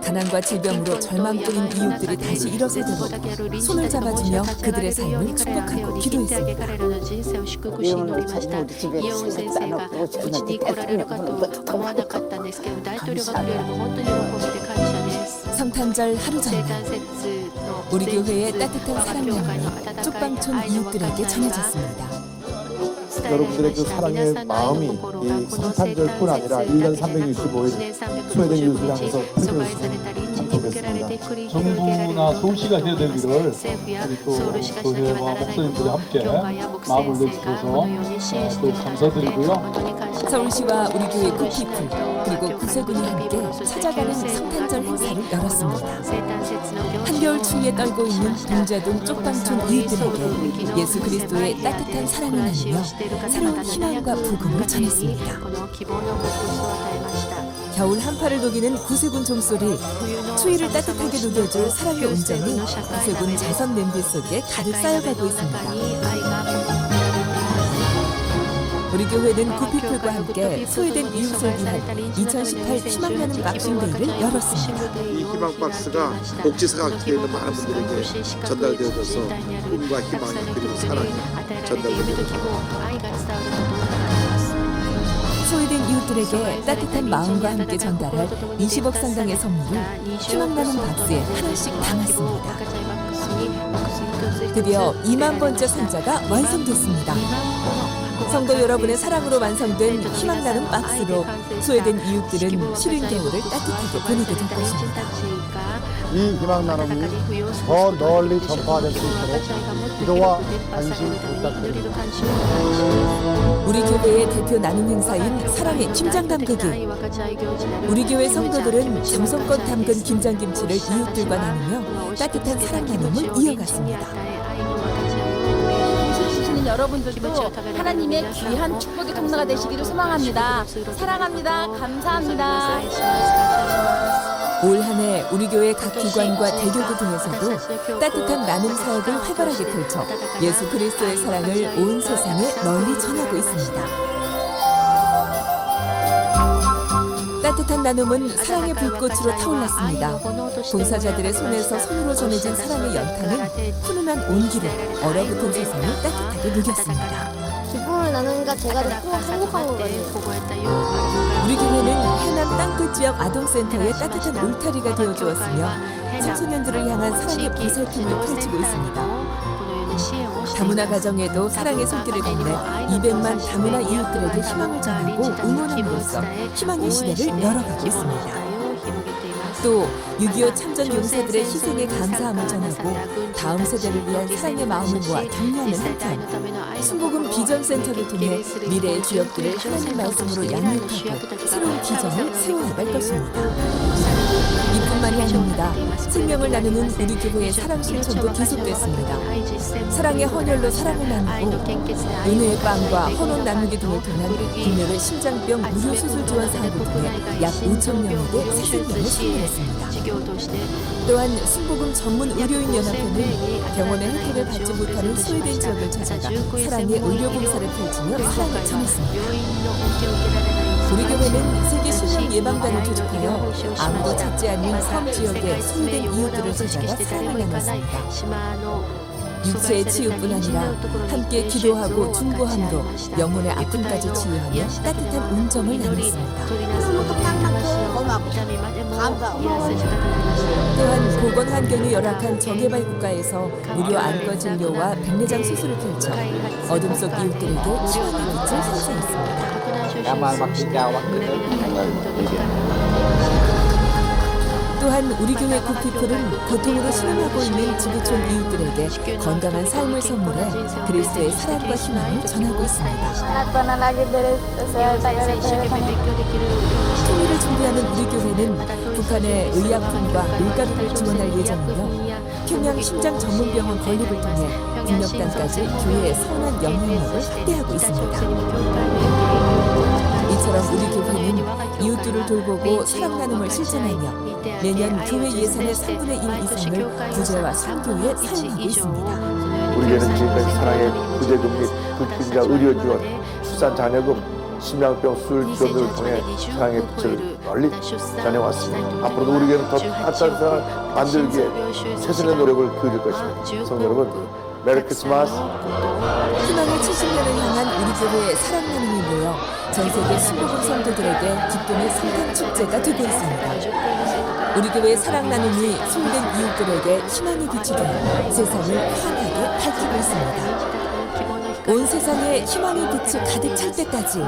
가난과 질병으로 절망적인 이웃들이 다시 일어서도록 손을 잡아주며 그들의 삶을 축복하고 기도했습니다. 예언을 찾는 우리 집에 세상 싸놓고 저한테 대통령은 감사합니다. 성탄절 하루 전날 우리 교회의 따뜻한 사랑 나눔이 쪽방촌 이웃들에게 전해졌습니다. 여러분들의 그 사랑의 마음이 이 성탄절뿐 아니라 1년 365일 소외된 이웃을 향해서 펼쳐졌으면 참 좋겠습니다. 정부나 서울시가 해야 될 일을 우리 또 교회와 목사님들이 함께 마음을 내주셔서 또 감사드리고요. 서울시와 우리 교회 굿피플 그리고 구세군이 함께 찾아가는 성탄절 행사를 열었습니다. 한겨울 추위에 떨고 있는 동자동 쪽방촌 이웃들에게 예수 그리스도의 따뜻한 사랑을 나누며 새로운 희망과 복음을 전했습니다. 겨울 한파를 녹이는 구세군 종소리, 추위를 따뜻하게 녹여줄 사랑의 온전이 구세군 자선 냄비 속에 가득 쌓여가고 있습니다. 우리 교회는 굿피플과 함께 소외된 이웃을 위한 2018 희망나눔 박싱데이를 열었습니다. 이 희망 박스가 복지사가 기에 있는 많은 분들에게 전달되어져서 꿈과 희망이 그리고 사랑이 전달됩니다. 소외된 이웃들에게 따뜻한 마음과 함께 전달할 20억 상당의 선물을 희망나눔 박스에 하나씩 담았습니다. 드디어 2만 번째 상자가 완성됐습니다. 성도 여러분의 사랑으로 완성된 희망나눔 박스로 소외된 이웃들은 시린 겨울을 따뜻하게 보내게 될 것입니다. 이 희망 나눔이 더 널리 전파될 수 있도록 기도와 관심 부탁드립니다. 우리 교회의 대표 나눔 행사인 사랑의 김장 담그기. 우리 교회 성도들은 정성껏 담근 김장김치를 이웃들과 나누며 따뜻한 사랑 나눔을 이어갔습니다. 여러분들도 하나님의 귀한 축복의 통로가 되시기를 소망합니다. 사랑합니다. 감사합니다. 올 한 해 우리 교회 각 기관과 대교구 등에서도 따뜻한 나눔 사역을 활발하게 펼쳐 예수 그리스도의 사랑을 온 세상에 널리 전하고 있습니다. 따뜻한 나눔은 사랑의 불꽃으로 타올랐습니다. 봉사자들의 손에서 손으로 전해진 사랑의 연탄은 훈훈한 온기로 얼어붙은 세상을 따뜻하게 녹였습니다. 기쁨을 나누니까 제가 더 행복한 거거든요. 우리 교회는 해남 땅끝 지역 아동센터의 따뜻한 울타리가 되어주었으며 청소년들을 향한 사랑의 보살핌을 펼치고 있습니다. 다문화 가정에도 사랑의 손길을 건네 200만 다문화 이웃들에게 희망을 전하고 응원함으로써 희망의 시대를 열어가고 있습니다. 또 6.25 참전 용사들의 희생에 감사함을 전하고 다음 세대를 위한 사랑의 마음을 모아 격려하는 한편 순복음 비전센터를 통해 미래의 주역들을 하나님 말씀으로 양육하고 새로운 비전을 세워나갈 것입니다. 이뿐만이 아닙니다. 생명을 나누는 우리 교회의 사랑 실천도 계속됐습니다. 사랑의 헌혈로 사랑을 나누고 은혜의 빵과 헌옷 나누기 등을 통한 국내외 심장병 무료 수술 지원 사업을 통해 약 5,000명에게 새 생명을 선물했습니다. 또한 순복음 전문 의료인 연합회는 병원의 혜택을 받지 못하는 소외된 지역을 찾아가 사랑의 의료봉사를 펼치며 사랑을 전했습니다. 우리 교회는 세계 신령 예방단을 조직하여 아무도 찾지 않는 섬 지역의 소외된 이웃들을 찾아가 사랑을 나눴습니다. 육체의 치유뿐 아니라 함께 기도하고 중보함으로 영혼의 아픔까지 치유하며 따뜻한 운정을 나눴습니다. 또한 보건 환경이 열악한 저개발 국가에서 무료 안과 진료와 백내장 수술을 펼쳐 어둠 속 이웃들에게 희망의 빛을 선사했습니다. 또한 우리 교회 굿피플은 고통으로 신음하고 있는 지구촌 이웃들에게 건강한 삶을 선물해 그리스도의 사랑과 희망을 전하고 있습니다. 통일을 준비하는 우리 교회는 북한의 의약품과 밀가루를 지원할 예정이며 평양 심장전문병원 건립을 통해 국력단까지 교회의 선한 영향력을 확대하고 있습니다. 이처럼 우리 교회는 이웃들을 돌보고 사랑 나눔을 실천하며 매년 교회 예산의 3분의 1 이상을 구제와 선교에 사용하고 있습니다. 우리 교회는 지금까지 사랑의 부재금 및 불균자 의료 지원, 출산 자녀금, 심장병 수술 지원을 통해 사랑의 빛을 널리 전해왔습니다. 앞으로도 우리 교회는 더 따뜻한 세상을 만들기 위해 최선의 노력을 기울일 것입니다. 성도 여러분, 메리 크리스마스. 희망의 70년을 향한 우리 교회의 사랑 나눔이 모여 전 세계 순복음 성도들에게 기쁨의 성탄 축제가 되고 있습니다. 우리 교회의 사랑 나눔이 소외된 이웃들에게 희망의 빛이 되어 세상을 환하게 밝히고 있습니다. 온 세상에 희망의 빛이 가득 찰 때까지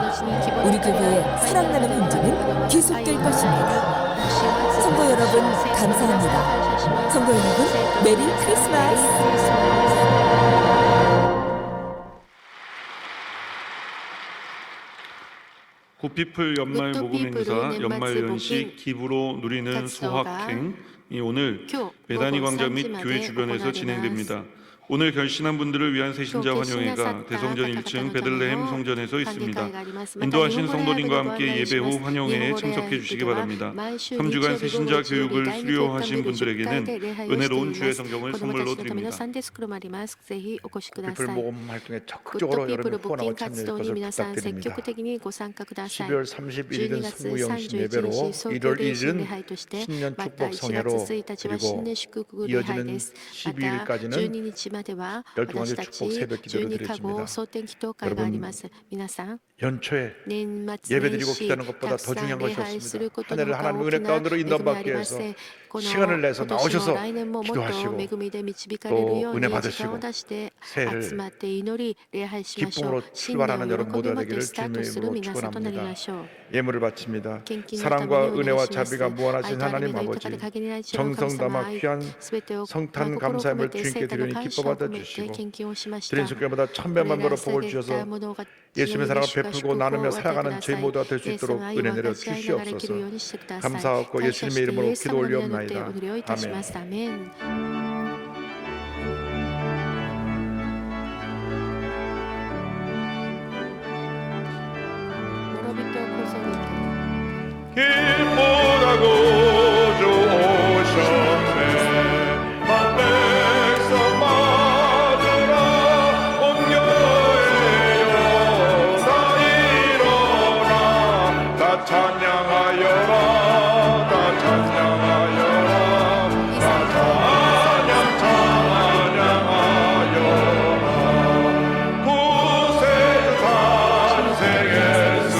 우리 교회의 사랑 나눔 행진은 계속될 것입니다. 성도 여러분, 감사합니다. 성도 여러분, 메리 크리스마스! 굿피플 연말 모금 행사 연말 연시 기부로 누리는 소확행이 오늘 베다니 광장 및 교회 주변에서 진행됩니다. 오늘 결신한 분들을 위한 새신자 환영회가 대성전 1층 베들레헴 성전에서 있습니다. 인도하신 성도님과 함께 예배 후 환영회에 참석해 주시기 바랍니다. 3주간 새신자 교육을 수료하신 분들에게는 은혜로운 주의 성경을 선물로 드립니다. 굿피플 모금 활동에 적극적으로 여러분 후원하고 참여해 주셔서 부탁드립니다. 12월 31일은 성부영신 예배로 1월 1일은 신년 축복 성회로 그리고 이어지는 12일까지는 12가지 축복 새벽 기도를 드리십니다. 여러분 연초에 예배드리고 기도하는 것보다 더 중요한 것이 없습니다. 한 해를 하나님의 은혜 가운데로 인도받기 위해서 시간을 내서 나오셔서 기도하시고 또 은혜 받으시고 새해를 기쁨으로 출발하는 여러분 모두가 되기를 주님의 이름으로 축원합니다. 예물을 바칩니다. 사랑과 은혜와 자비가 무한하신 하나님 아버지, 정성 담아 귀한 성탄 감사함을 주님께 드리니 기뻐 받아주시고 드린 손길마다 천배만 벌어 복을 주셔서 예수님의 사랑을 베풀고 나누며 살아가는 저희 모두가 될 수 있도록 은혜 내려 주시옵소서. 감사하고 예수님의 이름으로 기도 올리옵나이다. 아멘. 기뻐하고 좋으셨네. 만백성 맞으라. 온 교회여 다 일어나. 다 찬양하여라. 다 찬양하여라. 다 찬양하여라. 구세주 탄생했으니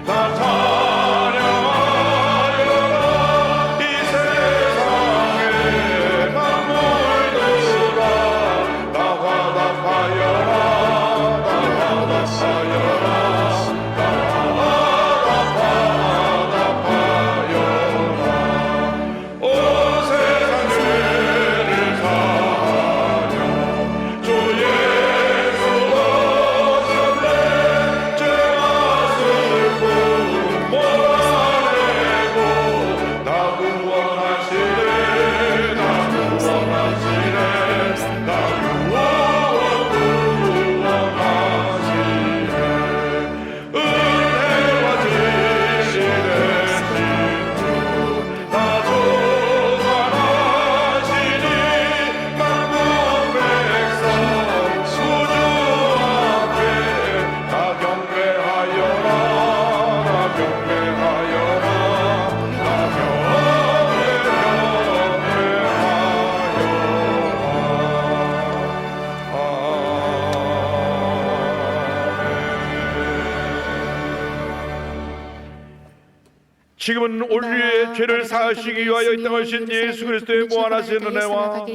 다 찬양하여라. 지금은 우리의 죄를 사하시기 위하여 이 땅에 오신 예수 그리스도의 무한하신 은혜와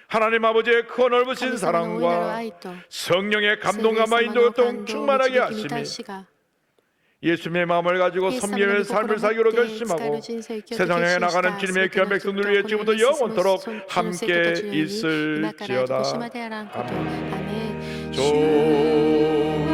하나님 아버지의 그 넓으신 사랑과 성령의 감동과 인도가 충만하게 하시며 예수님의 마음을 가지고 섬기는 삶을 살기로 결심하고 세상에 나가는 주님의 귀한 백성들 위해 지금부터 영원토록 함께 있을지어다. 아멘. 좋으신